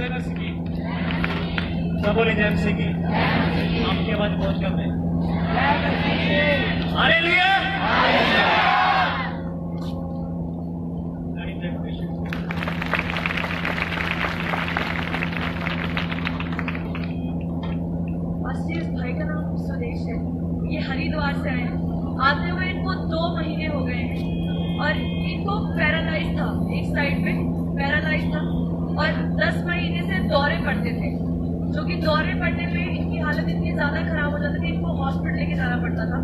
जय मसीह की। सब बोले जय मसीह की। आपकी आवाज बहुत कम है। हालेलुया। इस भाई का नाम सुरेश है। ये हरिद्वार से आए। आते हुए इनको 2 महीने हो गए हैं और इनको पैरालाइज था, एक साइड पे पैरालाइज था और 10 महीने से दौरे पड़ते थे, जो कि दौरे पड़ने पे इनकी हालत इतनी ज्यादा खराब हो जाती थी, इनको हॉस्पिटल लेके जाना पड़ता था।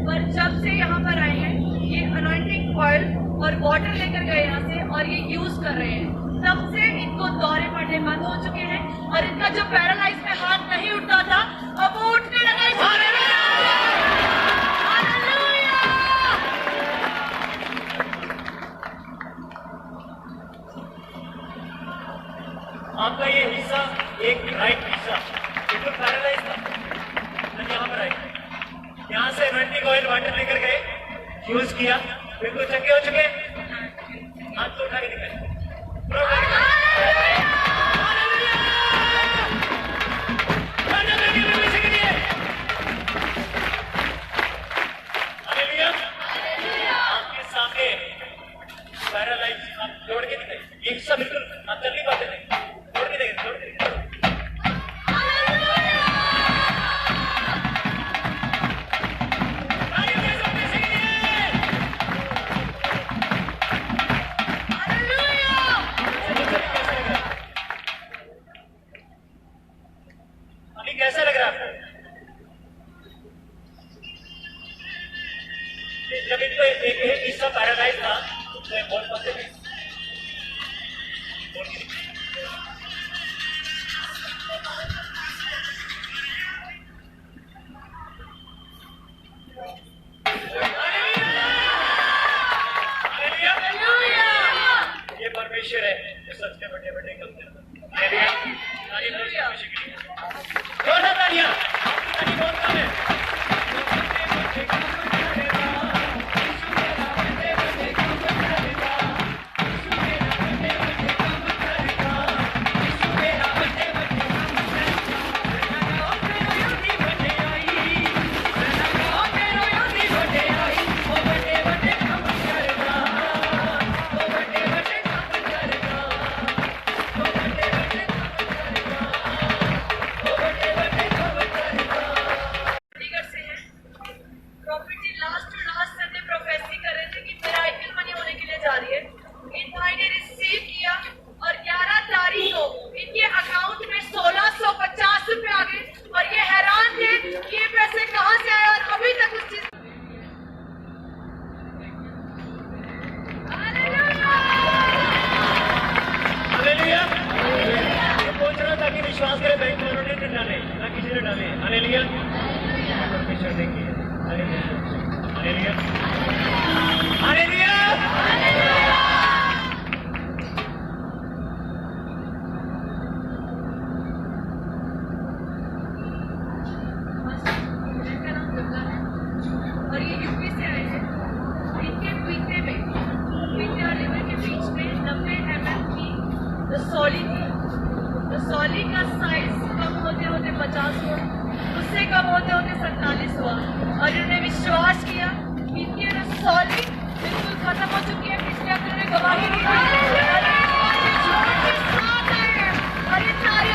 पर जब से यहाँ पर आए हैं, ये अनॉइंटिंग ऑयल और वाटर लेकर गए यहाँ से और ये यूज कर रहे हैं, तब से इनको दौरे पड़ने बंद हो चुके हैं और इनका जो पैरालाइज में हाथ नहीं उठता था, अब वो उठने लगा। आपका ये हिस्सा एक राइट हिस्सा बिल्कुल पैरालाइज था। यहाँ पर आए, यहाँ से एनॉइंटिंग ऑयल वाटर लेकर गए, यूज किया, बिल्कुल चंगे हो चुके। हाथ तो उठा के दिखाए। आपके सामने पैरालाइज आप जोड़ के दिखाए, ये हिस्सा बिल्कुल अंदर बातें नहीं, जोड़ के देखें, जोड़ के देखें। कैसा लग रहा है आपको? जब इनको एक हिस्सा पैरालाइज था तो बहुत पते थे। ये परमेश्वर है जो सच के बड़े बड़े काम करता है। विश्वास करें, बैंक वालों ने डाले ना किसी ने डाले। हालेलुया। परमेश्वर देखिए। Hallelujah, hallelujah, hallelujah. इनका नाम दुर्गा है और ये यूपी से आए हैं। इनके पीते और लिवर के बीच में 90 mm की रसौली थी। रसौली का साइज कम होते होते 50 हुआ, उससे कम होते होते 47 हुआ और इन्होंने विश्वास किया कि इनकी रसौली बिल्कुल खत्म हो चुकी है। पिछले हफ्ते में गवाही दी और ये सारे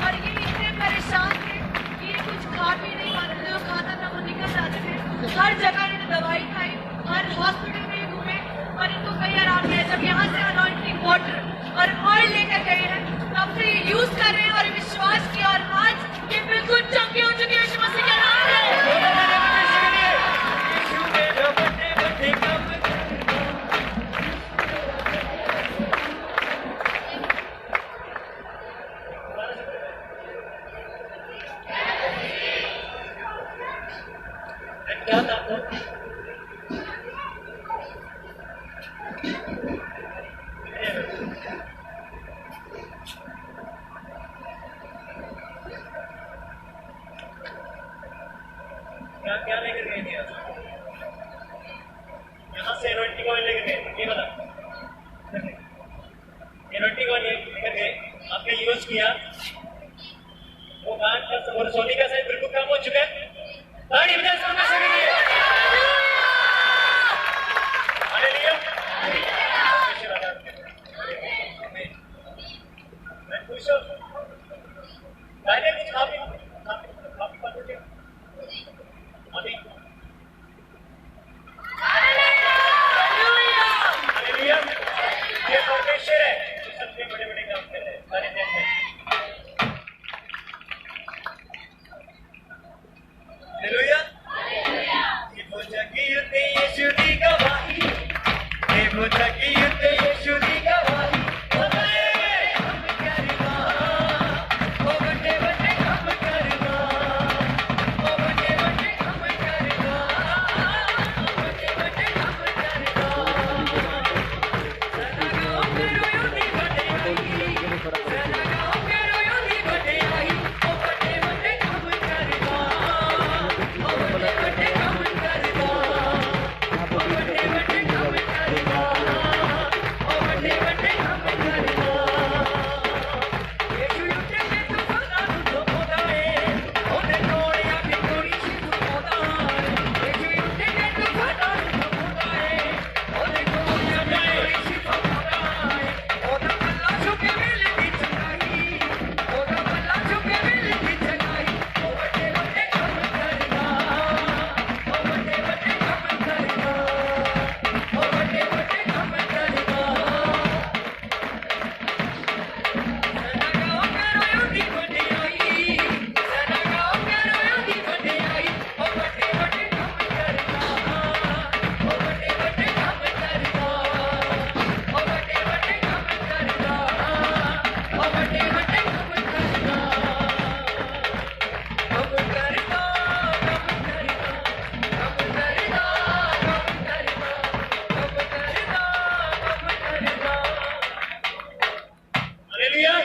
और ये इतने परेशान थे कि ये कुछ खा पी नहीं पाते थे, जो खाता था वो निकल जाते थे। हर जगह इन्होंने दवाई खाई, हर हॉस्पिटल में घूमे और इनको कहीं आराम नहीं है। जब यहाँ से अनॉइंटिंग वाटर और ऑयल लेकर गए हैं, तब से ये यूज कर रहे हैं और विश्वास किया और आज ये बिल्कुल चंगे हो चुके हैं। यीशु मसीह के नाम में। क्या था आपको? क्या लेकर गए थे? यहाँ से एनॉइंटिंग ऑयल लेकर गए, ये बता। एनॉइंटिंग ऑयल हमने यूज किया वो कान का और सोनी का साइज बिल्कुल कम हो चुका है। ताड़ी बजा सामने से लिए हालेलुया। मैं खुश हूँ। मैंने कुछ काफी पढ़ लिया अभी। हालेलुया। ये परमेश्वर है जो सबसे बड़े बड़े काम कर रहे हैं सारे जग में। हालेलुया। ये वो जगीरते यीशु दी गवाही, ये वो जगीरते यीशु दी गवाही। ओ बड़े हम करना, ओ बड़े बड़े हम करना, ओ बड़े बड़े हम करना, ओ बड़े बड़े हम करना। सदा गाओ करो युदी बड़ाई, सदा गाओ करो युदी बड़ाई। ओ बड़े बड़े हम करना, ओ बड़े बड़े हम करना, ओ बड़े बड़े हम करना, ओ बड़े बड़े हम करना। यीशु युते में तो सदा तो होता है, ओने कोड़े आके कोड़ी शिशु होता है। यीशु युते में तो सदा तो होता है, ओने कोड़े आके कोड़ी शिशु होता है। ओदा बल्ला झुके मिले की चंगाई, ओदा बल्ला झुके मिले की चंगाई। ओ बड़े बड़े काम करना, ओ बड़े बड़े काम करना, ओ बड़े बड़े काम करना। सदा गाओ करो युदी बड़ाई, सदा गाओ करो युदी बड़ाई। ओ बड़े बड़े काम करना, ओ बड़े बड़े काम करना, ओ बड़े बड़े काम करना, ओ बड़े बड़े काम करना। कब करना, कब करना, कब करना, कब करना, कब करना, कब करना। हालेलुया।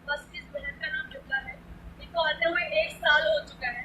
बस इस बहन का नाम जुबला है। इनको आते हुए 1 साल हो चुका है।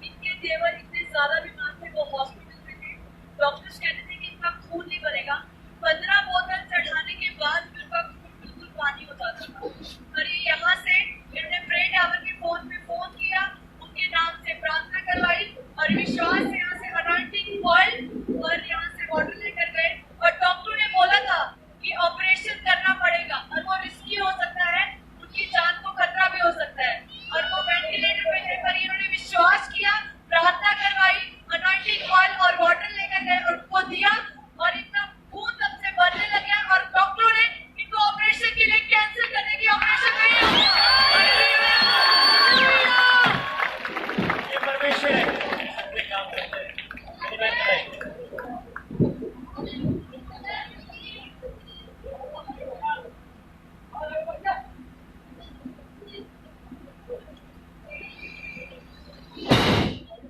इनके देवर इतने ज्यादा बीमार थे, वो हॉस्पिटल में थे। डॉक्टर्स कहते थे कि इनका खून नहीं बनेगा। 15 बोतल चढ़ाने के बाद भी उनका खून बिल्कुल पानी हो जाता था। और ये यहाँ से इन्होंने प्रे टावर के फोन पे फोन किया, उनके नाम से प्रार्थना करवाई और विश्वास से यहाँ से अनॉइंटिंग ऑयल और यहाँ से वाटर लेकर गए। और डॉक्टर ने बोला था कि ऑपरेशन करना पड़ेगा और वो रिस्की हो सकता है, उनकी जान को खतरा भी हो सकता है। और वो वेंटिलेटर पे थे, पर इन्होंने विश्वास किया, प्रार्थना करवाई, अनॉइंटिंग ऑयल और वाटर लेकर गए और उनको दिया। और इतना खून तब से बढ़ने लग गया और डॉक्टरों ने इनको ऑपरेशन के लिए कैंसिल करने की ऑपरेशन नहीं हुआ। ये परमेश्वर है अपने काम करते हैं। मेरी बात बताइए।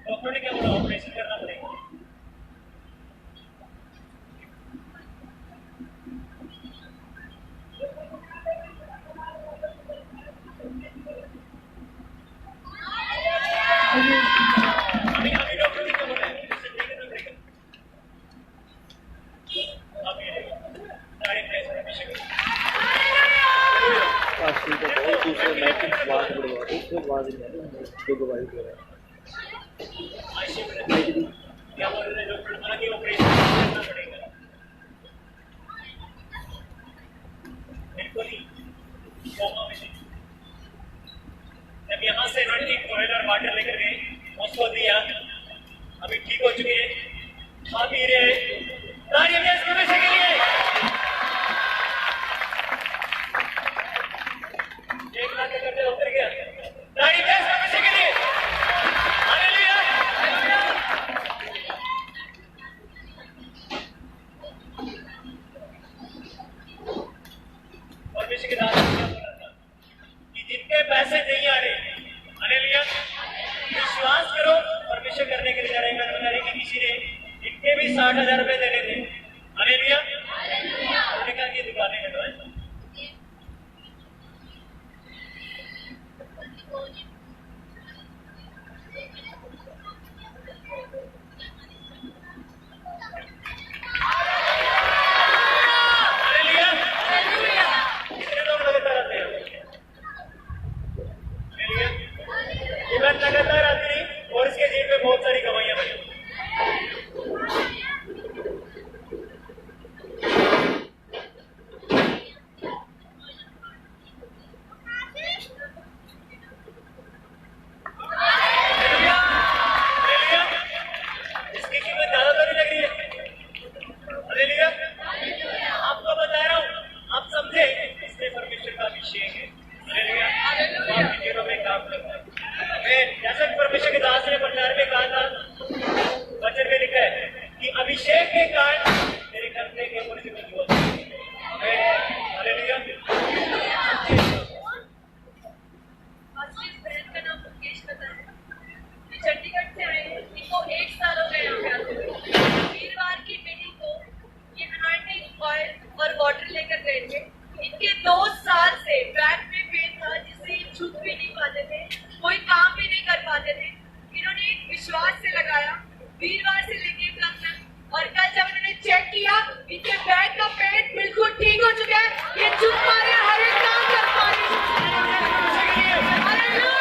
डॉक्टर ने क्या बोला ऑपरेशन करना पड़ेगा। अभी अभी डॉक्टर ने क्या बोला है ऑपरेशन नहीं करना पड़ेगा। अभी सारे प्रेस परमेश्वर की। आजकल तो बहुत दूसरे मैच बात बढ़वा दो उसमें बात नहीं है जो गवाही दे रहा है। क्या बोल रहे हैं डॉक्टर बोला कि ऑपरेशन करना पड़ेगा। बिल्कुल ही कोमा में थे। जब यहाँ से अनॉइंटिंग ऑयल और वाटर लेकर गए उसको दिया, अभी ठीक हो चुके हैं, खा पी रहे हैं। ताड़ी बजाओ इसके हमेशा के लिए। 1 लाख का कर्जा उतर गया। ताड़ी बजाओ इसके हमेशा के लिए। हालेलुया। परमेश्वर के दास ने क्या बोला था कि जिनके पैसे नहीं आ रहे, हालेलुया, विश्वास करो परमेश्वर करने के लिए जा रहे हैं। मैंने कि किसी ने इनके भी 60,000 रुपए देने थे। हालेलुया। उन्होंने कहा कि दुकानें हटवाएं। हालेलुया। कितने लोग लगातार अभिषेक के कारण मेरे करने के ऊपर भी मजबूत हालेलुया। पास्टर इस बहन का नाम मुकेश लता है। ये चंडीगढ़ से आए हैं। इनको 1 साल हो गए यहाँ पे आते हुए। वीरवार की मीटिंग को ये अनॉइंटिंग ऑयल और वाटर लेकर गए थे। इनके 2 साल से बैक में पेन था जिससे ये झुक भी नहीं पाते थे, कोई काम भी नहीं कर पाते थे। इन्होंने विश्वास से लगाया वीरवार से लेके कल तक, और कल जब इन्होंने चेक किया इनके बैक का पेन बिल्कुल ठीक हो चुका है। ये झुक पा रहे हैं, हर एक काम कर पा रहे हैं। हालेलुया।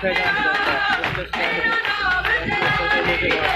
पैगाम देता है उसके स्टैंड फोटो लेके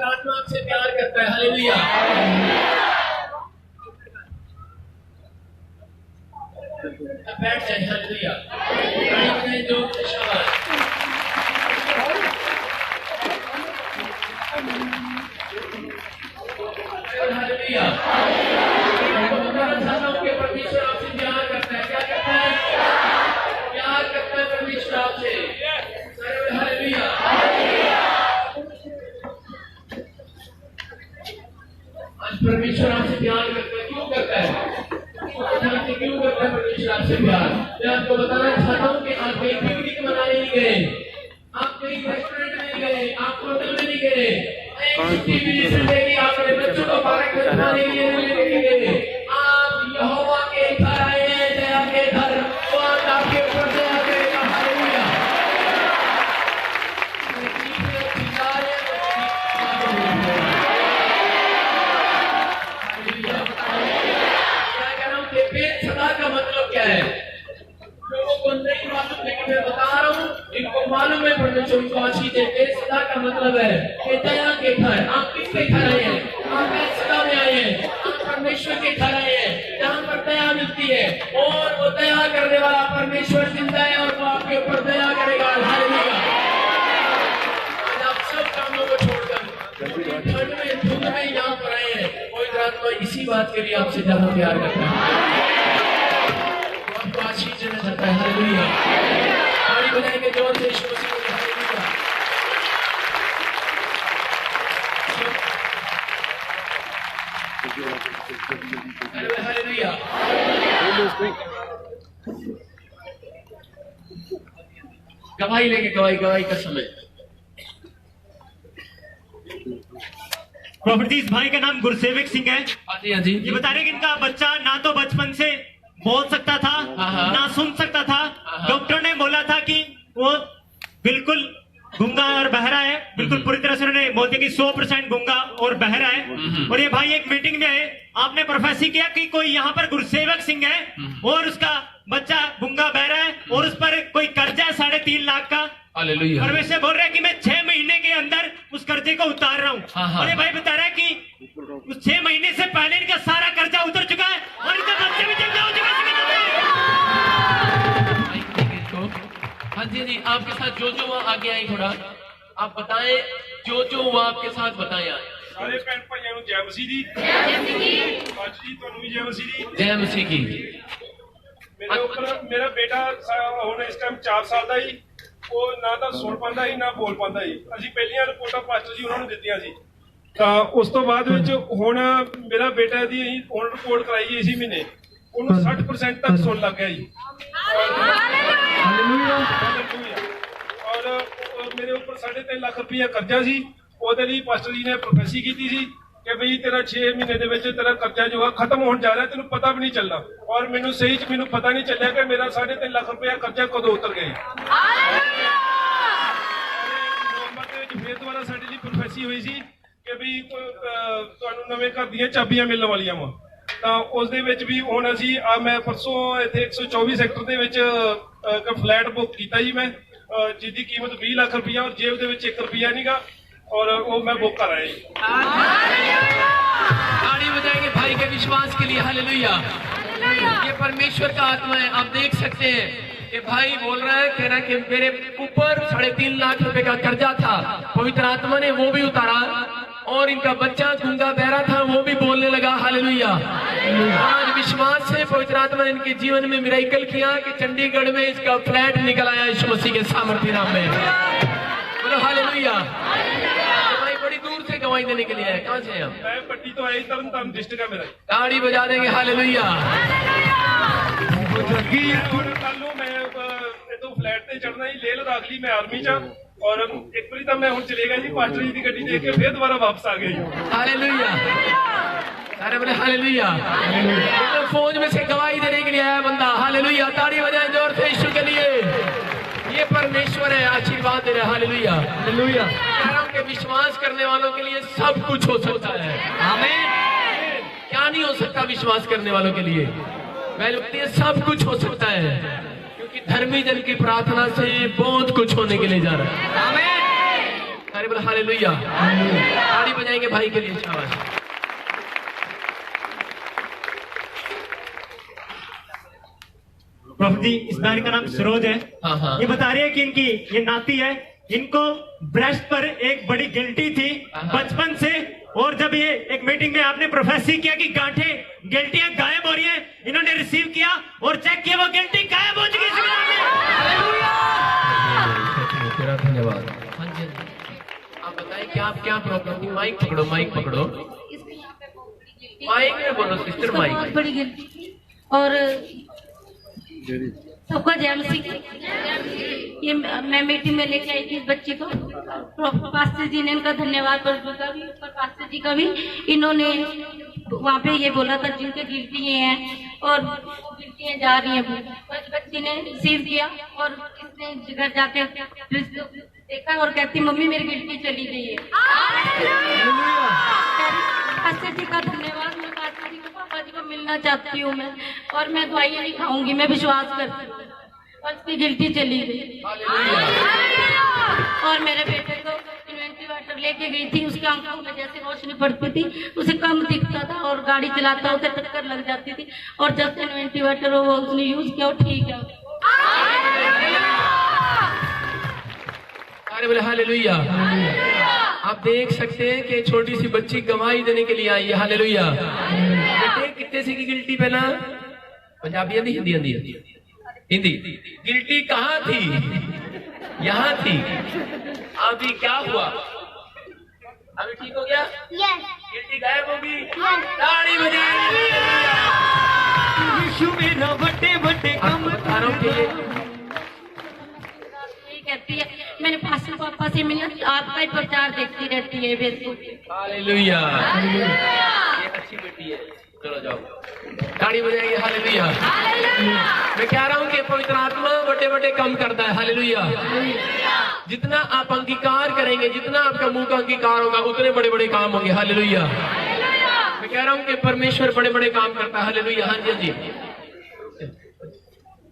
आत्मा आपसे प्यार करता है। हालेलुया। बैठ जाए। हालेलुया। जो शाबाश। हालेलुया। आज परमेश्वर आपसे प्यार करता है, क्यों करता है? क्यों करता है परमेश्वर आपसे प्यार? मैं आपको बताना चाहता हूँ कि आप कहीं पिकनिक मनाने नहीं गए, आप कहीं रेस्टोरेंट में नहीं गए, आप होटल में नहीं गए, छुट्टी भी संडे की आप अपने बच्चों को पार्क में घुमाने के लिए नहीं गए। आप यहोवा के घर आए हैं, दया के घर, वो आज आपके ऊपर दया करेगा। हालेलुया। सदा का मतलब क्या है? लोगों को नहीं मालूम, लेकिन मैं बता रहा हूँ, इनको मालूम है। परमेश्वर को आशीष दे। सदा का मतलब है कि दया के घर। आप किसके घर आए हैं? आप सदा में आए हैं, आप परमेश्वर के घर आए हैं, जहाँ पर दया मिलती है। और वो दया करने वाला परमेश्वर जिंदा है और वो आपके ऊपर दया करेगा। हालेलुया। आज आप सब कामों को छोड़कर ठंड में धुंध में यहाँ पर आए हैं। कोई आत्मा इसी बात के लिए आपसे ज्यादा प्यार करता है, आपको आशीष देना चाहता है। हालेलुया। ताली बजाएंगे जोर से यीशु मसीह को। हालेलुया। गवाही लेंगे, गवाही का समय। प्रॉपर्टीज भाई का नाम गुरसेवक सिंह है। हाँ जी, हाँ जी। ये बता रहे कि इनका बच्चा ना तो बचपन से बोल सकता था, हाँ। ना सुन सकता था। डॉक्टर ने बोला था कि वो बिल्कुल गूंगा और बहरा है। बिल्कुल पूरी तरह से उन्होंने बोलते कि 100% गूंगा और बहरा है। और ये भाई एक मीटिंग में है, आपने प्रोफेसी किया कि कोई यहाँ पर गुरसेवक सिंह है और उसका बच्चा गूंगा बहरा है और उस पर कोई कर्जा है 3.5 लाख का। हालेलुया। परमेश्वर बोल रहा है कि मैं 6 महीने के अंदर उस कर्जे को उतार रहा हूँ। हाँ। और ये भाई बता रहा है कि उस 6 महीने से पहले इनका सारा कर्जा उतर चुका है और इनका बच्चा भी जिंदा हो चुका है। हाँ जी, जी। आपके साथ जो हुआ आगे आए, थोड़ा आप बताएं जो हुआ आपके साथ, बताएं। सारे भैन भाइयों ਨੂੰ जय मसीह जी। ਅੱਜ ਜੀ ਤੁਹਾਨੂੰ ਵੀ जय मसीह जी। जय मसीह की। ਮੇਰੇ ਉੱਪਰ ਮੇਰਾ ਬੇਟਾ ਹੁਣ ਇਸ ਟਾਈਮ 4 ਸਾਲ ਦਾ ਜੀ। ਉਹ ਨਾ ਤਾਂ ਸੁਣ ਪਾਉਂਦਾ ਸੀ, ਨਾ ਬੋਲ ਪਾਉਂਦਾ ਸੀ। ਅਸੀਂ ਪਹਿਲੀਆਂ ਰਿਪੋਰਟਾਂ ਪਾਸਟਰ ਜੀ ਉਹਨਾਂ ਨੂੰ ਦਿੱਤੀਆਂ ਸੀ। ਤਾਂ ਉਸ ਤੋਂ ਬਾਅਦ ਵਿੱਚ ਹੁਣ ਮੇਰਾ ਬੇਟਾ ਦੀ ਅਸੀਂ ਹੁਣ ਰਿਪੋਰਟ ਕਰਾਈ ਜੀ ਇਸੇ ਮਹੀਨੇ। ਉਹਨੂੰ 60% ਤੱਕ ਸੁਣ ਲੱਗ ਗਿਆ ਜੀ। ਹਾਲੇਲੂਇਆ। ਔਰ ਮੇਰੇ ਉੱਪਰ 3.5 ਲੱਖ ਰੁਪਇਆ ਕਰਜ਼ਾ ਸੀ। ਉਹਦੇ ਲਈ ਪਾਸਟਰ ਜੀ ਨੇ ਪ੍ਰੋਫੈਸੀ ਕੀਤੀ ਸੀ ਕਿ ਬਈ ਤੇਰਾ 6 ਮਹੀਨੇ ਦੇ ਵਿੱਚ ਤੇਰਾ ਕਰਜ਼ਾ ਜੋ ਹੈ ਖਤਮ ਹੋਣ ਜਾ ਰਿਹਾ, ਤੈਨੂੰ ਪਤਾ ਵੀ ਨਹੀਂ ਚੱਲਣਾ। ਔਰ ਮੈਨੂੰ ਸਹੀ ਚ ਮੈਨੂੰ ਪਤਾ ਨਹੀਂ ਚੱਲਿਆ ਕਿ ਮੇਰਾ 3.5 ਲੱਖ ਰੁਪਇਆ ਕਰਜ਼ਾ ਕਦੋਂ ਉਤਰ ਗਿਆ। ਨਵੰਬਰ ਦੇ ਵਿੱਚ ਫੇਰ ਦੁਬਾਰਾ ਸਾਡੇ ਲਈ ਪ੍ਰੋਫੈਸੀ ਹੋਈ ਸੀ ਕਿ ਬਈ ਤੁਹਾਨੂੰ ਨਵੇਂ ਘਰ ਦੀਆਂ ਚਾਬੀਆਂ ਮਿਲਣ ਵਾਲੀਆਂ ਵਾ। ਤਾਂ ਉਸ ਦੇ ਵਿੱਚ ਵੀ ਹੁਣ ਅਸੀਂ ਮੈਂ ਪਰਸੋਂ ਇੱਥੇ 124 ਸੈਕਟਰ ਦੇ ਵਿੱਚ ਇੱਕ ਫਲੈਟ ਬੁੱਕ ਕੀਤਾ ਜੀ ਮੈਂ, ਜਿਹਦੀ ਕੀਮਤ 20 ਲੱਖ ਰੁਪਇਆ ਔਰ ਜੇਬ ਦੇ ਵਿੱਚ 1 ਰੁਪਇਆ ਨਹੀਂਗਾ। और वो मैं बुक कर रहा है। ताली बजाएंगे भाई के विश्वास के लिए। हालेलुया। ये परमेश्वर का आत्मा है। आप देख सकते हैं कि भाई बोल रहा है, कह रहा है कि मेरे ऊपर 3.5 लाख रुपए का कर्जा था, पवित्र आत्मा ने वो भी उतारा और इनका बच्चा गूंगा बहरा था, वो भी बोलने लगा। हालेलुया। आज विश्वास से पवित्र आत्मा ने इनके जीवन में मिराकल किया कि चंडीगढ़ में इसका फ्लैट निकल आया यीशु मसीह के सामर्थ्य नाम में। बोलो हालेलुया। भाई बड़ी दूर से गवाही देने के लिए आए। कहाँ से हम? मैं पट्टी तो आई, तरन डिस्ट्रिक्ट है मेरा। ताड़ी बजा देंगे। हालेलुया। ਕੱਲ ਨੂੰ ਮੈਂ ਇਦੋਂ ਫਲੈਟ ਤੇ ਚੜਨਾ ਹੀ, ਲੇਹ ਲਦਾਖ ਲਈ ਮੈਂ ਆਰਮੀ ਚ। ਔਰ ਇੱਕ ਵਾਰੀ ਤਾਂ ਮੈਂ ਹੁਣ ਚਲੇਗਾ ਜੀ, ਪਾਸਟਰ ਜੀ ਦੀ ਗੱਡੀ ਦੇਖ ਕੇ ਫੇਰ ਦੁਬਾਰਾ ਵਾਪਸ ਆ ਗਿਆ ਜੀ। हालेलुया। सारे बोले हालेलुया। तो फौज में से गवाही देने के लिए आया बंदा। हालेलुया। ताड़ी बजाएं जोर से यीशु के लिए। ये परमेश्वर है, आशीर्वाद दे रहा है। हालेलुया। हालेलुया। कह रहा हूं कि विश्वास करने वालों के लिए सब कुछ हो सकता है। आमीन। क्या नहीं हो सकता विश्वास करने वालों के लिए? वह सब कुछ हो सकता है, क्योंकि धर्मी जन की प्रार्थना से बहुत कुछ होने के लिए जा रहा है। आमीन। अरे बोले हालेलुया। ताड़ी बजाएंगे भाई के लिए। शाबाश। प्रभु जी, इस भाई का नाम सरोज है। हाँ। ये बता रही है कि इनकी ये नाती है, इनको ब्रेस्ट पर एक बड़ी गिल्टी थी बचपन से। और जब ये एक मीटिंग में आपने प्रोफेसी किया कि गिल्टियां गायब हो रही है, इन्होंने रिसीव किया और चेक किया, वो गिल्टी गायब हो चुकी है। तेरा धन्यवाद। हाँ जी, आप बताएं क्या प्रॉब्लम थी? माइक पकड़ो। इसको यहाँ पे माइक में बोलो सिस्टर, इसको माइक बहुत में। बड़ी गिनती थी और सबका जैम सिंह, ये मैं मीटिंग में लेके आई थी इस बच्चे को। पास्टर जी ने इनका धन्यवाद, प्रभु का भी, ऊपर पास्टर जी का भी। इन्होंने वहाँ पे ये बोला था जिनके गिनती हैं और गिनतियाँ जा रही हैं, बस बच्ची ने रिसीव किया और इसने घर जाके देखा और कहती मम्मी मेरी गिनती चली गई है। पास्टर जी का धन्यवाद। मैं पास्टर जी को, पापा जी को मिलना चाहती हूँ मैं, और मैं दवाइयाँ नहीं खाऊंगी, मैं विश्वास करती हूँ। और उसकी गिल्टी चली गई। और मेरे बेटे को इन्वेंटरी वाटर लेके गई थी, उसके आंखों में जैसे रोशनी पड़ती थी, उसे कम दिखता था और गाड़ी चलाता उसे टक्कर लग जाती थी, और जब से इन्वेंटरी वाटर वो उसने यूज किया वो ठीक है। अरे बोले हालेलुया। आप देख सकते हैं कि छोटी सी बच्ची गवाही देने के लिए आई है। हालेलुया। बेटे कितने सी की गिल्टी पहना? पंजाबी आंदी, हिंदी आंदी? हिंदी। गिल्टी कहाँ थी? यहाँ थी। अभी क्या हुआ? अभी ठीक हो गया? गिल्टी गायब होगी? ताड़ी बजाइए। यीशु मेरा बड़े बड़े काम बता रहा हूँ कि कहती है, मैंने पास्टर पापा से मिला, आपका ही प्रचार देखती रहती है फेसबुक पे। हालेलुया। ये अच्छी बेटी है। चलो जाओ, ताड़ी बजाइए। हालेलुया। मैं कह रहा हूँ कि पवित्र आत्मा बड़े बड़े काम करता है। हालेलुया। जितना आप अंगीकार करेंगे, जितना आपका मुंह का अंगीकार होगा, उतने बड़े बड़े काम होंगे। हालेलुया। मैं कह रहा हूँ कि परमेश्वर बड़े बड़े काम करता है। हालेलुया। हाँ जी, हाँ जी।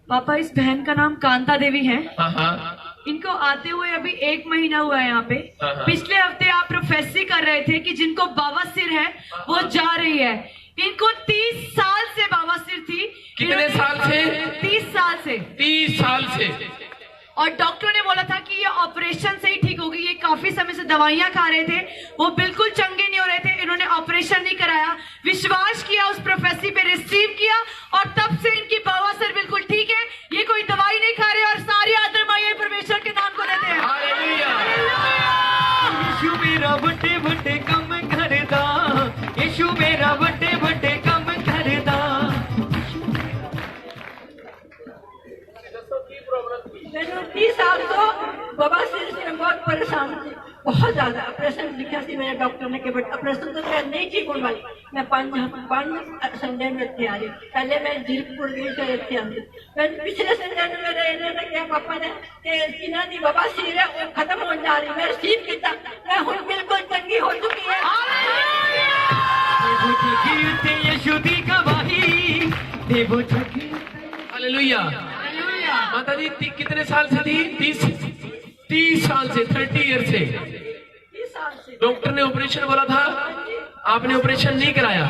पापा, इस बहन का नाम कांता देवी है। हाँ हाँ। इनको आते हुए अभी 1 महीना हुआ है यहाँ पे। हाँ, हाँ। पिछले हफ्ते आप प्रोफेसी कर रहे थे कि जिनको बवासीर है वो जा रही है। इनको 30 साल से बवासीर थी। कितने साल से? 30 साल से। 30 साल से। और डॉक्टर ने बोला था कि ये ऑपरेशन से ही ठीक होगी। ये काफी समय से दवाइयां खा रहे थे, वो बिल्कुल चंगे नहीं हो रहे थे। इन्होंने ऑपरेशन नहीं कराया, विश्वास किया, उस प्रोफेसी पे रिसीव किया, और तब से इनकी बवासीर बिल्कुल ठीक है। ये कोई दवाई नहीं खा रहे, और सारी आदर माया परमेश्वर के नाम को देते हैं। हालेलुया। यीशु मेरा बड़े बड़े काम करदा, यीशु मेरा बड़े बड़े काम करदा। मैंने 30 साल तो बवासीर से बहुत परेशान थी, बहुत ज्यादा। ऑपरेशन लिखा थी मेरे डॉक्टर ने कि बेटा ऑपरेशन तो मैं नहीं ठीक होने वाली। मैं 5 संडे में इतनी आ रही। पहले मैं जीरकपुर गई तो इतनी आती। मैं पिछले संडे में मेरे इन्होंने क्या पापा ने कि इन्हों की बवासीर है वो खत्म हो जा रही। मैं रिसीव किया, मैं हूँ बिल्कुल चंगी हो चुकी है। यीशु दी गवाही देवो छकी। हालेलुया। माता जी कितने साल से थी? 30 साल से, 30 ईयर से। 30 साल से डॉक्टर ने ऑपरेशन बोला था, आपने ऑपरेशन नहीं कराया।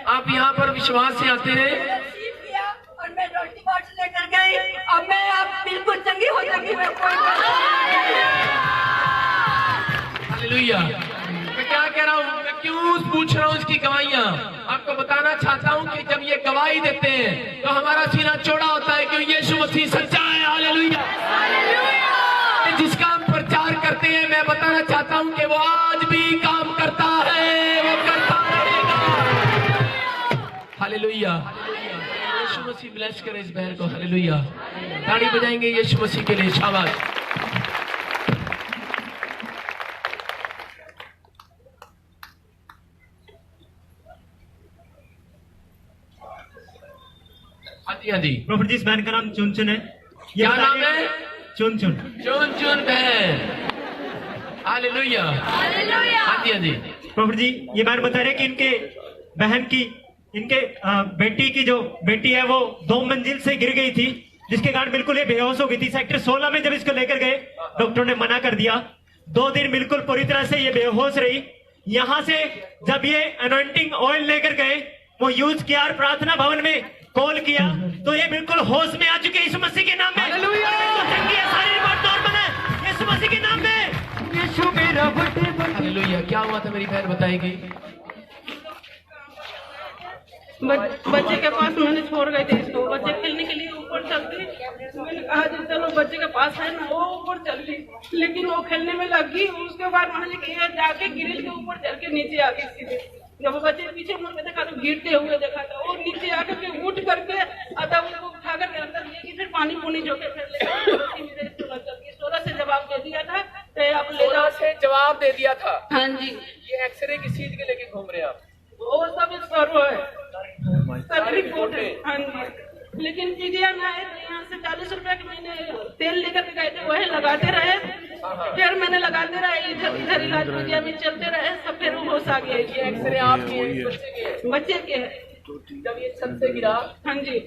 आप यहाँ पर विश्वास से आते हैं। रिसीव किया और मैं रोटी बॉक्स लेकर गई। अब मैं आप बिल्कुल चंगी हो चुकी। मैं कोई हालेलुया। मैं क्या कह रहा हूँ, मैं क्यों पूछ रहा हूँ इसकी गवाहियां? आपको बताना चाहता हूँ कि जब ये गवाही देते हैं तो हमारा सीना चौड़ा होता है, क्यों? यीशु मसीह सच्चा है। हालेलुया। जिसका हम प्रचार करते हैं, मैं बताना चाहता हूँ कि वो आज भी काम करता है, वो करता रहेगा। हालेलुया। यीशु मसीह ब्लेस करे इस बहन को। हालेलुया। ताड़ी बजाएंगे यीशु मसीह के लिए। शाबाश। हाँ जी। प्रॉफिट जी, इस बहन का नाम चुनचुन है। क्या नाम है? चुनचुन। चुन बहन। हालेलुया। हाँ जी, हाँ जी। प्रॉफिट जी, ये बहन बता रहे कि इनके बहन की, इनके बेटी की जो बेटी है वो 2 मंजिल से गिर गई थी, जिसके कारण बिल्कुल ये बेहोश हो गई थी। सेक्टर 16 में जब इसको लेकर गए, डॉक्टर ने मना कर दिया। 2 दिन बिल्कुल पूरी तरह से ये बेहोश रही। यहाँ से जब ये अनॉइंटिंग ऑयल लेकर गए, वो यूज किया और प्रार्थना भवन में कॉल किया, तो ये बिल्कुल होश में आ चुके हैं। यीशु मसीह के नाम में हालेलुया। चंगी है, सारी रिपोर्ट नॉर्मल है। यीशु मसीह के नाम में। यीशु मेरा बड़े बड़े। हालेलुया। क्या हुआ था मेरी बहन बताएगी? बच्चे के पास मैंने छोड़ गए थे इसको। बच्चे खेलने के लिए ऊपर चल गई। मैंने कहा चलो बच्चे के पास है ना, वो ऊपर चल गई, लेकिन वो खेलने में लग गई। उसके बाद मैंने किया जाके ग्रिल के ऊपर चल के नीचे आ गई सीधे। जब बच्चे पीछे मुड़ के देखा तो गिरते हुए देखा था, और नीचे आकर के उठ करके आधा उनको उठा करके अंदर ले गई, फिर पानी पुनी जो के फिर ले 16 से जवाब दे दिया था, तो आप ले जाओ से जवाब दे दिया था। हाँ जी, ये एक्सरे किस चीज के लेके घूम रहे हैं आप? वो सब सर्व है, सब रिपोर्ट है। हाँ जी, लेकिन पीजीआई में आए तो यहाँ से 40 रुपए के महीने तेल लेकर के गए थे, वही लगाते रहे, फिर मैंने लगाते रहे, इधर इलाज पीजीआई में चलते रहे, सब फिर होश आ गया। ये एक्सरे आपके हैं, बच्चे के हैं? बच्चे के है। जब ये छत से गिरा, हाँ जी,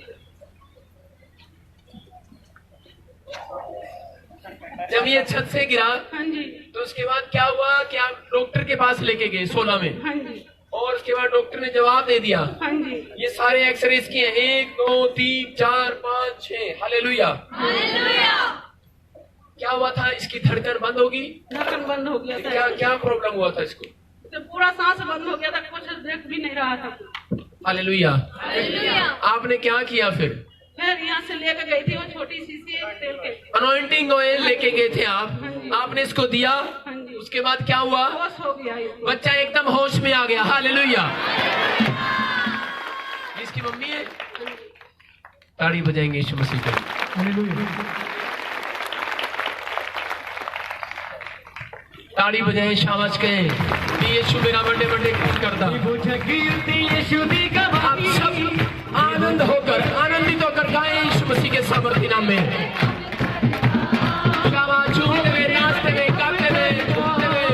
जब ये छत से गिरा हाँ जी, तो उसके बाद क्या हुआ कि आप डॉक्टर के पास लेके गए 16 में, हाँ जी, और उसके बाद डॉक्टर ने जवाब दे दिया। हाँ जी, ये सारे एक्सरे इसके हैं, 1 2 3 4 5 6। हालेलुया। क्या हुआ था? इसकी धड़कन बंद होगी। धड़कन बंद हो गया था, क्या क्या प्रॉब्लम हुआ था इसको? तो पूरा सांस बंद हो गया था, कुछ देख भी नहीं रहा था। हालेलुया। आपने क्या किया फिर यहाँ से लेकर गई थी वो छोटी शीशी तेल के, अनॉइंटिंग ऑयल लेके गए थे आप, आपने इसको दिया, हाँ जी, उसके बाद क्या हुआ? होश हो गया इसको। बच्चा एकदम होश में आ गया। हालेलुया। इसकी मम्मी है, ताड़ी बजाएंगे यीशु मसीह को। ताड़ी बजाएं, शाबाश कहें कि यीशु मेरा बर्थडे खुश करता। आप सब आनंद होकर, आनंदित होकर गाएं यीशु मसीह के सामर्थ्य नाम में। शाबाश, झूमते हुए, नाचते हुए, गाते हुए, झूमते हुए।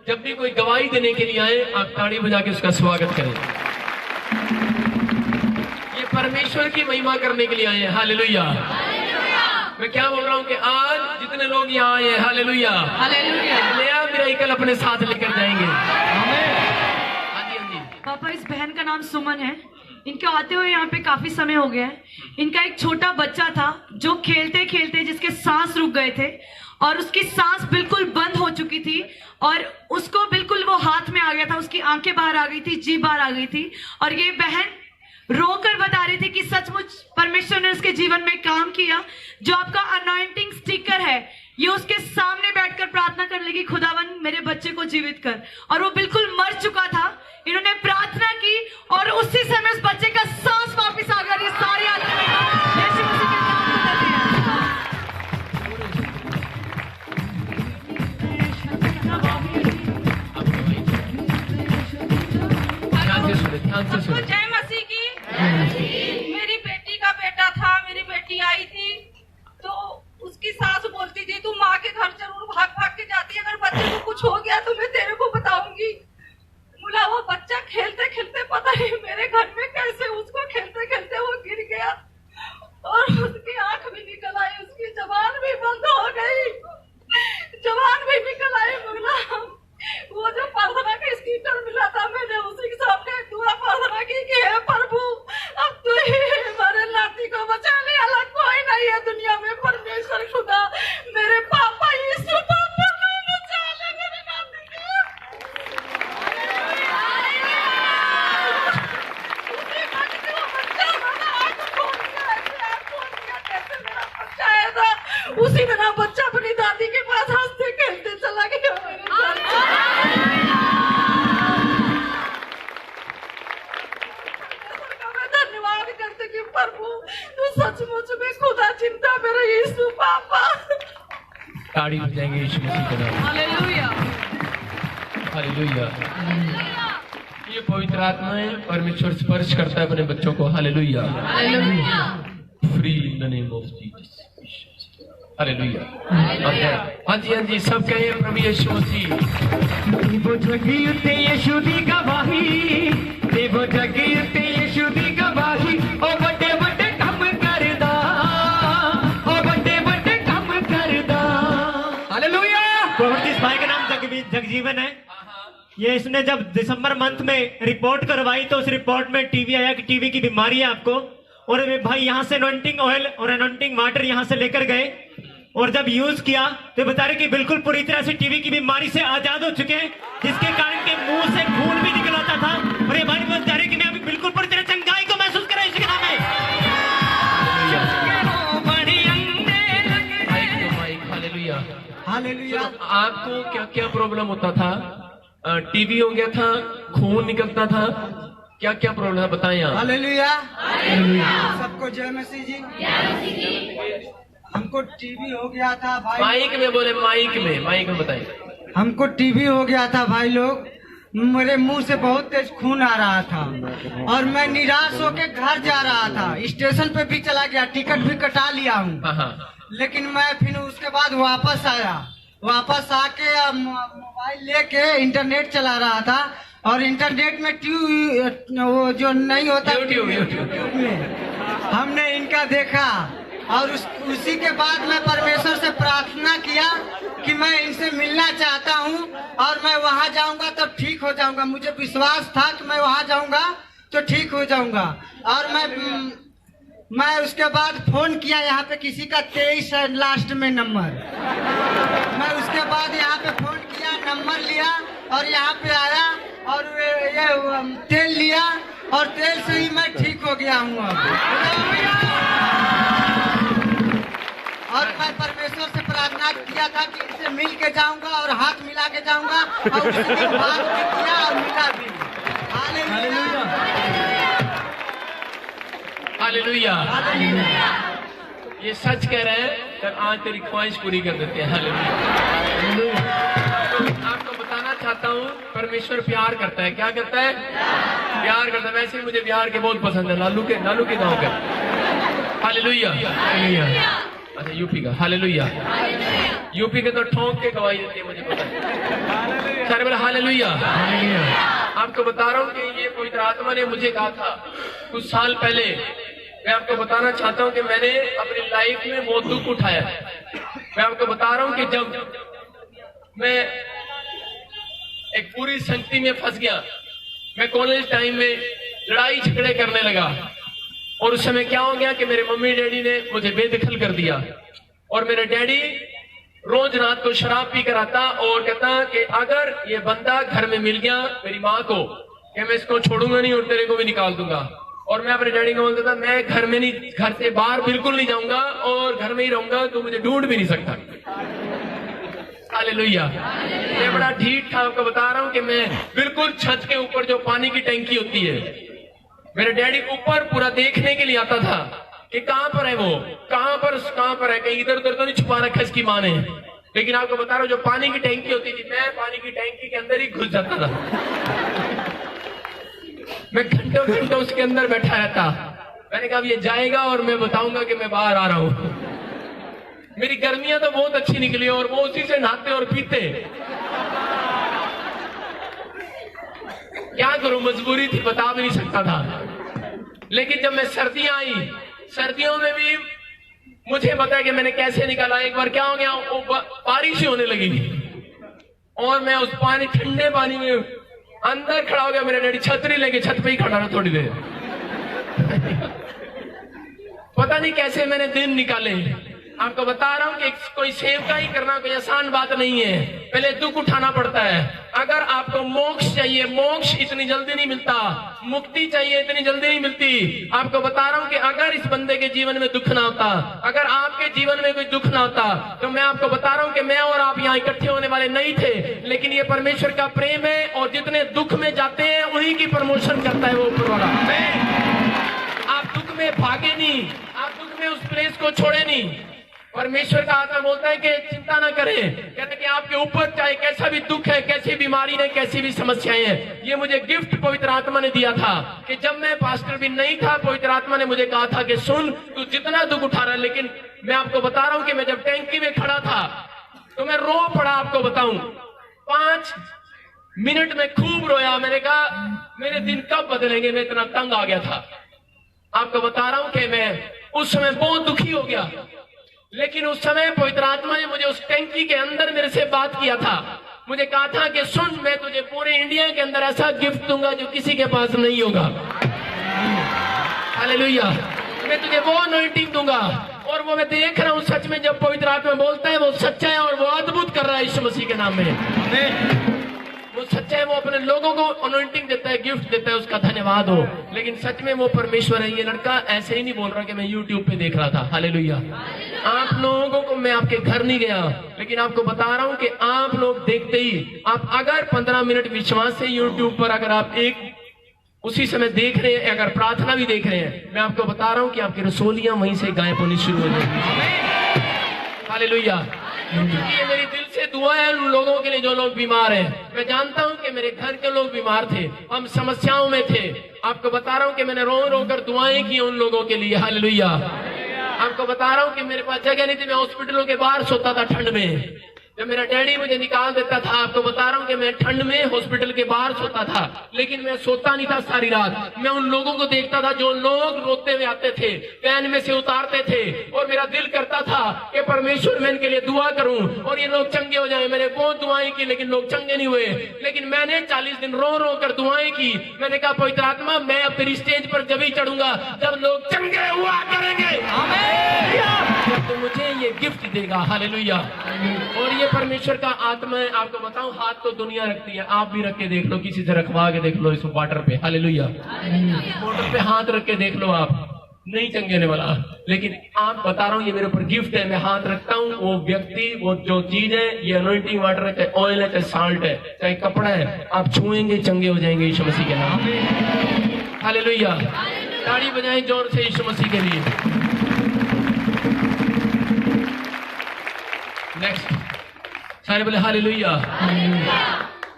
जब भी कोई गवाही देने के लिए आए, आप ताड़ी बजा के उसका स्वागत करें। ये परमेश्वर की महिमा करने के लिए आए हैं। हालेलुया। मैं क्या बोल रहा हूँ कि आज जितने लोग यहाँ आए हैं, हालेलुया, नया मिरेकल अपने साथ लेकर जाएंगे। हाँ जी। पापा, इस बहन का नाम सुमन है। इनके आते हुए यहाँ पे काफी समय हो गया है। इनका एक छोटा बच्चा था जो खेलते खेलते जिसके सांस रुक गए थे और उसकी सांस बिल्कुल बंद हो चुकी थी और उसको बिल्कुल वो हाथ में आ गया था, उसकी आंखें बाहर आ गई थी, जीभ बाहर आ गई थी। और ये बहन रोकर बता रही थी कि सचमुच परमेश्वर ने उसके जीवन में काम किया। जो आपका अनॉइंटिंग स्टिकर है, ये उसके सामने बैठकर प्रार्थना करने लगी, खुदावन मेरे बच्चे को जीवित कर। और वो बिल्कुल मर चुका था। इन्होंने प्रार्थना की और उसी समय उस बच्चे का सांस वापस आ गया। ये सारे आदमी यीशु मसीह के नाम में कहते हैं। सबको जय मसीह की। मेरी बेटी का बेटा था, मेरी बेटी आई थी तो उसकी सास बोलती थी तू माँ के घर जरूर भाग भाग के जाती है, अगर बच्चे को कुछ हो गया तो मैं तेरे को बताऊंगी। बोला वो बच्चा खेलते खेलते पता नहीं मेरे घर में कैसे उसको खेलते खेलते वो गिर गया और उसकी आंख भी निकल आई, उसकी जबान भी बंद हो गई, जबान भी निकल आई। बोला वो जो प्रार्थना का स्टीकर मिला था, मैंने उसी के सामने दुआ प्रार्थना की कि हे प्रभु अब तू ही हमारे नाती को बचा ले, अलग कोई नहीं है दुनिया में। परमेश्वर खुदा मेरे पापा यीशु पापा को बचा ले मेरे नाती को। उसी वक्त वो बच्चा हमारा आंख खोल दिया, आंख खोल दिया कैसे मेरा बच्चा आया, उसी तरह बच्चा अपनी दादी के पास हंसते खेलते चला गया। धन्यवाद करते कि प्रभु तू सचमुच में खुदा चिंता मेरे यीशु पापा। ताड़ी बजाएंगे यीशु मसीह के नाम। हालेलुया। हालेलुया। ये पवित्र आत्मा है, परमेश्वर स्पर्श करता है अपने बच्चों को। Hallelujah. Free in the name of Jesus. Hallelujah. हाँ जी, सब कहे प्रभु यीशु मसीह। देवो जगी उते यीशु दी गवाही, देवो जगी उते यीशु दी गवाही, ओ बड़े बड़े काम कर ये इसने जब दिसंबर मंथ में रिपोर्ट करवाई तो उस रिपोर्ट में टीवी आया कि टीवी की बीमारी है आपको। और भाई यहाँ से एनॉइंटिंग ऑयल और एनॉइंटिंग वाटर यहाँ से लेकर गए और जब यूज किया तो बता रहे कि बिल्कुल पूरी तरह से टीवी की बीमारी से आजाद हो चुके हैं, जिसके कारण के मुंह से खून भी निकल आता था। और ये भाई बता रहे कि मैं अभी बिल्कुल पूरी तरह चंगाई को महसूस कर रहा हूं इसके नाम में। हालेलुया। आपको क्या क्या प्रॉब्लम होता था? टीवी हो गया था, खून निकलता था, क्या क्या प्रॉब्लम है बताएं आप। हालेलुया। सबको जय मसीह जी। हमको टीवी हो गया था भाई। माइक में बोले, माइक में बताएं। हमको टीवी हो गया था भाई लोग, मेरे मुंह से बहुत तेज खून आ रहा था और मैं निराश होकर घर जा रहा था। स्टेशन पे भी चला गया, टिकट भी कटा लिया हूँ, लेकिन मैं फिर उसके बाद वापस आया। वापस आके मोबाइल लेके इंटरनेट चला रहा था और इंटरनेट में वो जो नहीं होता यूट्यूब में हमने इनका देखा और उसी के बाद मैं परमेश्वर से प्रार्थना किया कि मैं इनसे मिलना चाहता हूं और मैं वहां जाऊंगा तो ठीक हो जाऊंगा। मुझे विश्वास था कि मैं वहां जाऊंगा तो ठीक हो जाऊंगा। और मैं उसके बाद फोन किया, यहाँ पे किसी का 23 है लास्ट में नंबर। मैं उसके बाद यहाँ पे फोन किया, नंबर लिया और यहाँ पे आया और ये तेल लिया और तेल से ही मैं ठीक हो गया हूँ और मैं परमेश्वर से प्रार्थना किया था कि इनसे मिल के जाऊंगा और हाथ मिला के जाऊंगा और उसी दिन बात भी किया और मिला भी। हालेलुया। ये सच कह रहे हैं, तो आज तेरी ख्वाहिश पूरी कर देते हैं। हालेलुया। आपको बताना चाहता हूँ, परमेश्वर प्यार करता है। क्या करता है? प्यार करता है। वैसे ही मुझे बिहार के बहुत पसंद है, लालू के गांव के। हालेलुया। अच्छा, यूपी का। हालेलुया। यूपी के तो ठोंक के गवाही देती है, मुझे पता है। सारे बोले हालेलुया। आपको बता रहा हूँ कि ये पवित्र आत्मा ने मुझे कहा था कुछ साल पहले। मैं आपको बताना चाहता हूँ कि मैंने अपनी लाइफ में बहुत दुख उठाया। मैं आपको बता रहा हूँ कि जब मैं एक पूरी संगति में फंस गया, मैं कॉलेज टाइम में लड़ाई झगड़े करने लगा और उस समय क्या हो गया कि मेरे मम्मी डैडी ने मुझे बेदखल कर दिया और मेरे डैडी रोज रात को शराब पी कर आता और कहता कि अगर ये बंदा घर में मिल गया मेरी माँ को, कि मैं इसको छोड़ूंगा नहीं और तेरे को भी निकाल दूंगा। और मैं अपने डैडी को बोलता था मैं घर में नहीं, घर से बाहर बिल्कुल नहीं जाऊंगा और घर में ही रहूंगा, तो मुझे ढूंढ भी नहीं सकता। हालेलुया। मैं बड़ा ठीक था। आपको बता रहा हूँ कि मैं बिल्कुल छत के ऊपर जो पानी की टंकी होती है, मेरे डैडी ऊपर पूरा देखने के लिए आता था कि कहां पर है वो, कहां पर है, कहीं इधर उधर तो नहीं छुपा रखा इसकी माँ ने। लेकिन आपको बता रहा हूँ जो पानी की टैंकी होती थी, मैं पानी की टैंकी के अंदर ही घुस जाता था। मैं घंटों घंटों उसके अंदर बैठा रहता। मैंने कहा ये जाएगा और मैं बताऊंगा कि मैं बाहर आ रहा हूँ। मेरी गर्मियां तो बहुत अच्छी निकली और वो उसी से नहाते और पीते। क्या करूं, मजबूरी थी, बता भी नहीं सकता था। लेकिन जब मैं सर्दियां आई, सर्दियों में भी मुझे पता कि मैंने कैसे निकाला। एक बार क्या हो गया, बारिश होने लगी और मैं उस ठंडे पानी में अंदर खड़ा हो गया। मेरे डैडी छतरी लेके छत पे ही खड़ा रहा थोड़ी देर। पता नहीं कैसे मैंने दिन निकाले। आपको बता रहा हूं कि कोई सेवका ही करना कोई आसान बात नहीं है, पहले दुख उठाना पड़ता है। अगर आपको मोक्ष चाहिए, मोक्ष इतनी जल्दी नहीं मिलता, मुक्ति चाहिए इतनी जल्दी नहीं मिलती। आपको बता रहा हूं कि अगर इस बंदे के जीवन में दुख ना होता, अगर आपके जीवन में कोई दुख ना होता, तो मैं आपको बता रहा हूं कि मैं और आप यहाँ इकट्ठे होने वाले नहीं थे। लेकिन ये परमेश्वर का प्रेम है और जितने दुख में जाते हैं उन्हीं की प्रमोशन करता है वो ऊपर वाला। आप दुख में भागे नहीं, आप दुख में उस प्लेस को छोड़े नहीं। परमेश्वर का आत्मा बोलता है कि चिंता ना करें, कहते कि आपके ऊपर चाहे कैसा भी दुख है, कैसी बीमारी है, कैसी भी समस्याएं हैं, ये मुझे गिफ्ट पवित्र आत्मा ने दिया था। कि जब मैं पास्टर भी नहीं था, पवित्र आत्मा ने मुझे कहा था कि सुन तू जितना दुख उठा रहा है। लेकिन मैं आपको बता रहा हूं कि मैं जब टैंकी में खड़ा था तो मैं रो पड़ा। आपको बताऊं 5 मिनट में खूब रोया। मैंने कहा मेरे दिन कब बदलेंगे, मैं इतना तंग आ गया था। आपको बता रहा हूं कि मैं उस समय बहुत दुखी हो गया। लेकिन उस समय पवित्र आत्मा ने मुझे उस टैंकी के अंदर मेरे से बात किया था। मुझे कहा था कि सुन, मैं तुझे पूरे इंडिया के अंदर ऐसा गिफ्ट दूंगा जो किसी के पास नहीं होगा। हालेलुया। मैं तुझे वो अनॉइंटिंग दूंगा, और वो मैं देख रहा हूँ सच में, जब पवित्र आत्मा बोलता है वो सच्चा है और वो अद्भुत कर रहा है यीशु मसीह के नाम में। वो सच्चा है, वो अपने लोगों को अनॉइंटिंग देता है, गिफ्ट देता है, उसका धन्यवाद हो। लेकिन सच में वो परमेश्वर है। ये लड़का ऐसे ही नहीं बोल रहा कि मैं यूट्यूब पे देख रहा था। हालेलुया। आप लोगों को, मैं आपके घर नहीं गया, लेकिन आपको बता रहा हूं कि आप लोग देखते ही, आप अगर 15 मिनट विश्वास से यूट्यूब पर अगर आप एक उसी समय देख रहे हैं, अगर प्रार्थना भी देख रहे हैं, मैं आपको बता रहा हूं कि आपकी रसोलियां वहीं से गायब होनी शुरू हो जाएंगी। हालेलुया। क्योंकि ये मेरी दिल से दुआ है उन लोगों के लिए जो लोग बीमार हैं। मैं जानता हूं कि मेरे घर के लोग बीमार थे, हम समस्याओं में थे। आपको बता रहा हूं कि मैंने रो रो कर दुआएं की उन लोगों के लिए। हालेलुया। आपको बता रहा हूं कि मेरे पास जगह नहीं थी, मैं हॉस्पिटलों के बाहर सोता था ठंड में। जब मेरा डैडी मुझे निकाल देता था, आपको बता रहा हूं कि मैं ठंड में हॉस्पिटल के बाहर सोता था, लेकिन मैं सोता नहीं था सारी रात। मैं उन लोगों को देखता था जो लोग रोते हुए आते थे, वैन में से उतारते थे, और मेरा दिल करता था कि परमेश्वर मैं इनके लिए दुआ करूं और ये लोग चंगे हो जाएं। मैंने बहुत दुआएं की, लेकिन लोग चंगे नहीं हुए। लेकिन मैंने 40 दिन रो रो कर दुआएं की। मैंने कहा पवित्र आत्मा, मैं अब तेरी स्टेज पर जब ही चढ़ूंगा जब लोग चंगे हुआ करेंगे, तो मुझे ये गिफ्ट देगा। हालेलुया। और ये परमेश्वर का आत्मा है। आपको बताऊं, हाथ तो दुनिया रखती है, आप भी रख के देख लो, किसी से रखवा के देख लो इस वाटर पे। हालेलुया। मोटर पे हाथ रख के देख लो, आप नहीं चंगे होने वाला। लेकिन आप बता रहा हूं, ये मेरे ऊपर गिफ्ट है। मैं हाथ रखता हूं, वो व्यक्ति, वो जो चीज है, ये अनॉइंटिंग वाटर है, चाहे ऑयल है, चाहे साल्ट है, चाहे कपड़ा है, आप छुएंगे चंगे हो जाएंगे यीशु मसीह के नाम। हालेलुया। ताड़ी बजाएं जोर से यीशु मसीह के लिए। नेक्स्ट, सारे बोले हालेलुया।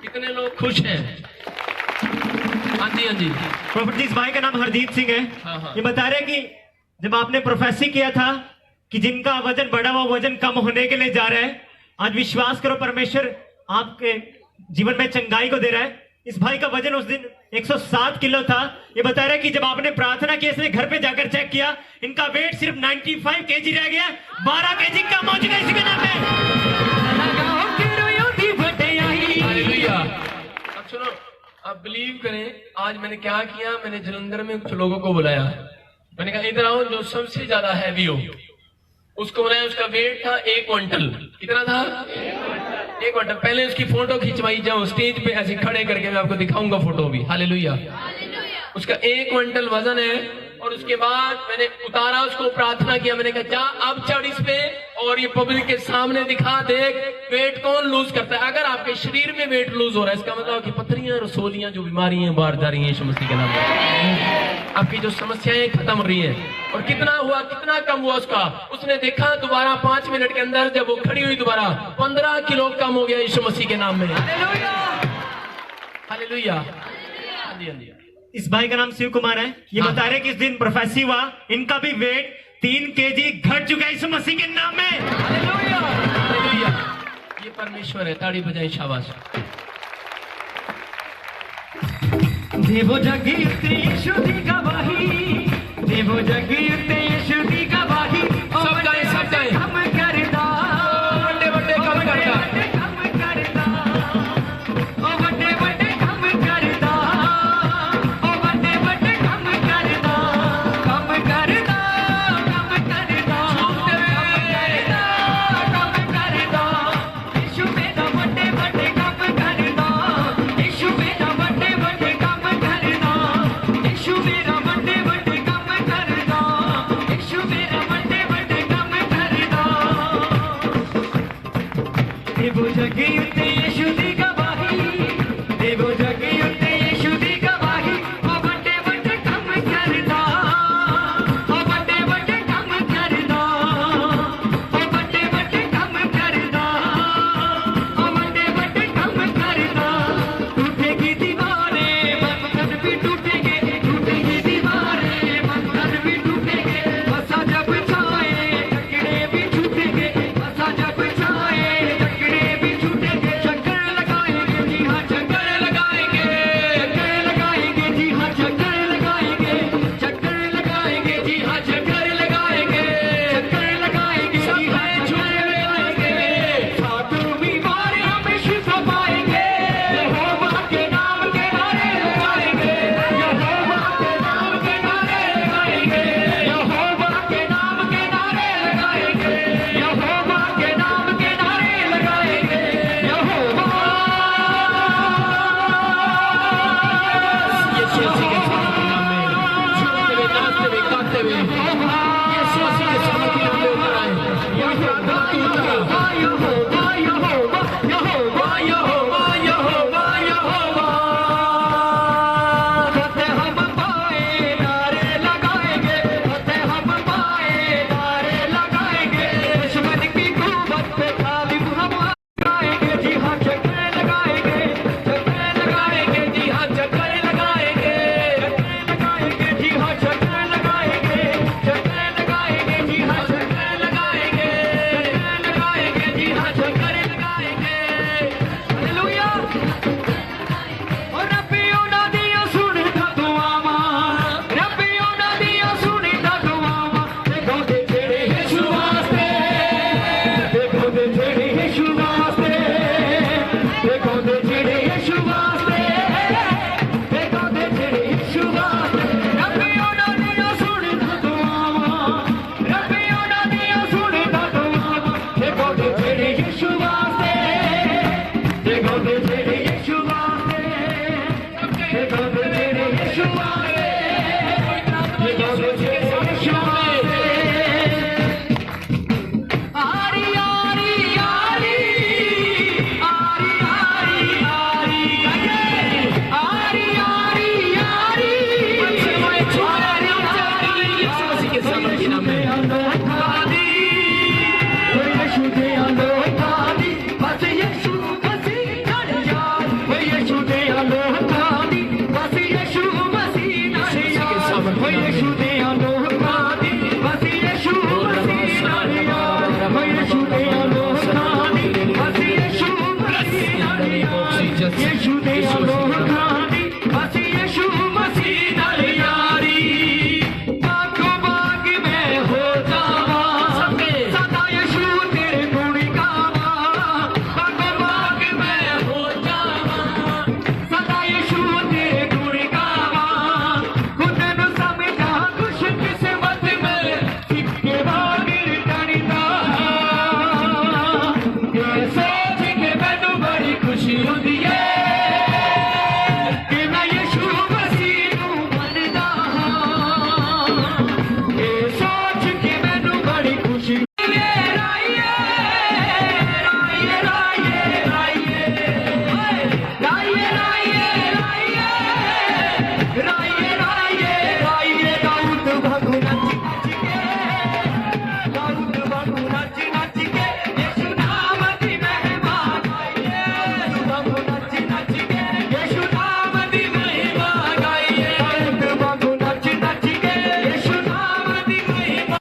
कितने लोग खुश हैं? हाँ जी, हाँ जी। प्रॉफिट जी, इस भाई का नाम हरदीप सिंह है। हाँ। ये बता रहे कि जब आपने प्रोफेसी किया था कि जिनका वजन बढ़ा हुआ वजन कम होने के लिए जा रहा है, आज विश्वास करो परमेश्वर आपके जीवन में चंगाई को दे रहा है। इस भाई का वजन उस दिन 107 किलो था। ये बता रहा है कि जब आपने प्रार्थना की, इसने घर पे जाकर चेक किया, इनका वेट सिर्फ 95 केजी रह गया, 12 केजी कम हो चुका है इसी के नाम में। हालेलुया। अब सुनो, आप बिलीव करें, आज मैंने क्या किया, मैंने जलंधर में कुछ लोगों को बुलाया। मैंने कहा इधर आओ, जो सबसे ज्यादा हैवी हो उसको बुलाया। उसका वेट था 1 क्विंटल। कितना था? 1 क्विंटल। पहले उसकी फोटो खिंचवाई, जाओ स्टेज पे ऐसे खड़े करके, मैं आपको दिखाऊंगा फोटो भी। हालेलुया। उसका 1 क्विंटल वजन है। और उसके बाद मैंने उतारा उसको, प्रार्थना किया। मैंने कहा जा अब चढ़ इस पे और ये पब्लिक के सामने दिखा, देख वेट कौन लूज करता है। अगर आपके शरीर में वेट लूज हो रहा है, इसका मतलब आपकी पथरियां, रसोलियां, जो बीमारियां बाहर जा रही हैं यीशु मसीह के नाम में। आपकी जो समस्याएं खत्म हो रही हैं। और कितना हुआ, कितना कम हुआ उसका? उसने देखा दोबारा 5 मिनट के अंदर, जब वो खड़ी हुई दोबारा 15 किलो कम हो गया यीशु मसीह के नाम में। हालेलुया। हाँ जी, हाँ जी। इस भाई का नाम शिव कुमार है। ये बता रहे कि इस दिन प्रोफेसी हुआ, इनका भी वेट 3 केजी घट चुका है यीशु मसीह के नाम में। हालेलुया। हालेलुया। ये परमेश्वर है। ताड़ी बजाएं, शाबाश। देवो जगी यीशु दी गवाही, देवो जगी यीशु दी गवाही। सब गाएं, सब गाएं। हम करदा बड़े बड़े कम करदा, हम करदा, ओ बड़े बड़े हम करदा, ओ बड़े बड़े हम करदा, कम करदा, कम करदा, कम करदा। यीशु मेरा बड़े बड़े कम करदा, यीशु मेरा बड़े बड़े कम करदा, यीशु मेरा बड़े बड़े कम करदा।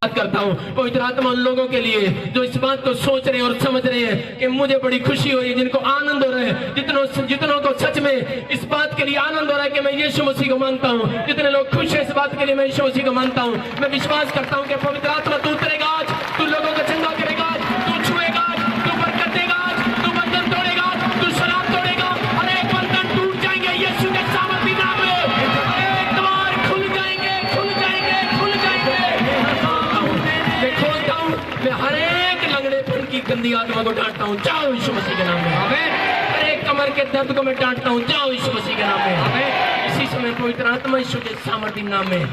धन्यवाद करता हूँ पवित्र आत्मा उन लोगों के लिए जो इस बात को सोच रहे हैं और समझ रहे हैं कि मुझे बड़ी खुशी हो रही है, जिनको आनंद हो रहा है, जितनों को सच में इस बात के लिए आनंद हो रहा है कि मैं यीशु मसीह को मानता हूँ, जितने लोग खुश है इस बात के लिए मैं यीशु मसीह को मानता हूँ। मैं विश्वास करता हूँ कि पवित्र आत्मा तू उतरेगा आज, तू लोगों को चंगा करेगा आज, तू छुएगा आज, तू बरकत देगा आज, तू बंधन तोड़ेगा आज, तू शराब तोड़ेगा, हर एक बंधन टूट जाएंगे यीशु के सामर्थी नाम में, एक द्वार खुल जाएंगे, खुल जाएंगे, खुल जाएंगे। मैं खोलता हूँ, मैं हर एक लंगड़ेपन की गंदी आत्मा को डांटता हूँ, जाओ यीशु मसीह के नाम में। हर एक कमर के दर्द को मैं डांटता हूँ, जाओ यीशु मसीह के नाम में। इसी समय पवित्र आत्मा यीशु के सामर्थी नाम में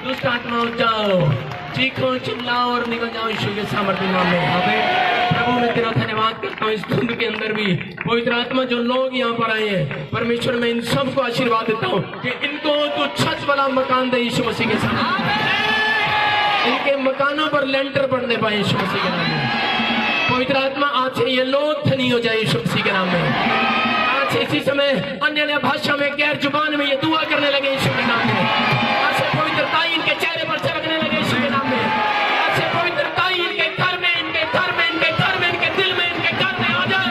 दुष्ट आत्माओं जाओ, चीखो चिल्लाओ और निकल जाओ यीशु के सामर्थी नाम में। प्रभु मैं तेरा धन्यवाद करता हूँ इस धुंध के अंदर भी पवित्र आत्मा जो लोग यहाँ पर आए हैं, परमेश्वर मैं इन सबको आशीर्वाद देता हूँ कि इनको तू छत वाला मकान दे यीशु मसीह के सामने, इनके मकानों पर लेंटर पड़ने पाए यीशु मसीह के नाम में। पवित्र आत्मा आज से ये लोग धनी हो जाए यीशु मसीह के नाम में। आज से इसी समय अन्य भाषा में गैर जुबान में ये दुआ करने लगे यीशु के नाम में। आज से पवित्रता इनके चेहरे पर चमकने लगे यीशु के नाम में। आज से पवित्रता इनके घर में, इनके घर में, इनके घर में, इनके दिल में, इनके घर में आ जाए।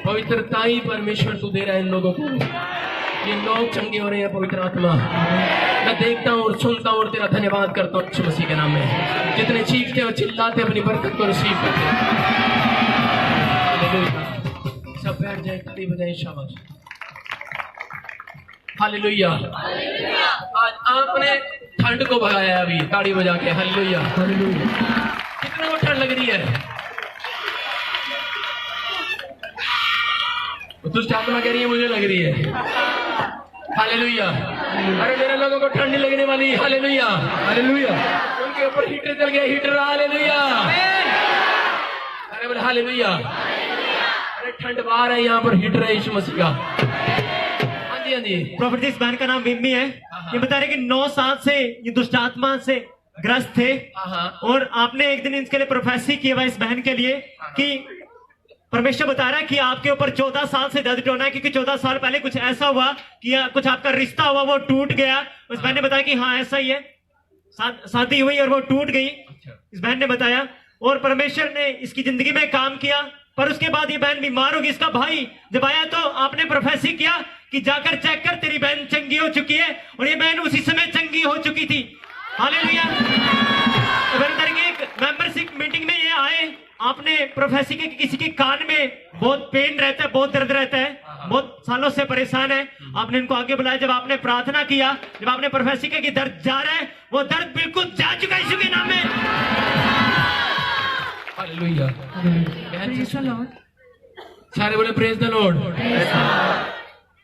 पवित्रता ही परमेश्वर तू दे रहा है इन लोगों को, ये लोग चंगे हो रहे हैं पवित्र आत्मा। मैं देखता हूँ और सुनता हूँ और तेरा धन्यवाद करता हूँ यीशु मसीह के नाम में। जितने चीखते और चिल्लाते अपनी बरकत को रिसीव करते, सब बैठ जाए, ताली बजाएं, शाबाश, हालेलुया। आज आपने ठंड को भगाया अभी ताड़ी बजा के, हालेलुया हालेलुया। कितना वो ठंड लग रही है, दुष्ट आत्मा कह रही है मुझे लग रही है, हालेलुया। अरे मेरे लोगों को ठंडी लगने वाली, हालेलुया हालेलुया। उनके ऊपर हीटर चल गया, हीटर, हालेलुया। अरे बोले हालेलुया। अरे ठंड बाहर है, यहाँ पर हीटर है यीशु मसीह का। हाँ जी हाँ जी। प्रॉफिट जी, इस बहन का नाम मिम्मी है। ये बता रहे कि 9 साल से ये दुष्ट आत्मा से ग्रस्त थे और आपने एक दिन इसके लिए प्रोफेसी किया हुआ इस बहन के लिए कि परमेश्वर बता रहा है कि आपके ऊपर 14 साल से दर्द टोना है, क्योंकि 14 साल पहले कुछ ऐसा हुआ कि कुछ आपका रिश्ता हुआ वो टूट गया। उस बहन ने बताया कि हाँ ऐसा ही है, शादी हुई और वो टूट गई, इस बहन ने बताया। और परमेश्वर ने इसकी जिंदगी में काम किया, पर उसके बाद ये बहन बीमार होगी। इसका भाई जब आया तो आपने प्रोफेसी किया कि जाकर चेक कर, तेरी बहन चंगी हो चुकी है, और ये बहन उसी समय चंगी हो चुकी थी, हालेलुया। एक मेंबरशिप मीटिंग में ये आए, आपने प्रोफेसी के किसी के कान में बहुत पेन रहता है, बहुत दर्द रहता है, बहुत सालों से परेशान है, आपने इनको आगे बुलाया। जब आपने प्रार्थना किया, जब आपने प्रोफेसी किया कि दर्द जा रहा है, वो दर्द बिल्कुल जा चुका है यीशु के नाम में, हालेलुया। सारे बोले प्रेज द लॉर्ड।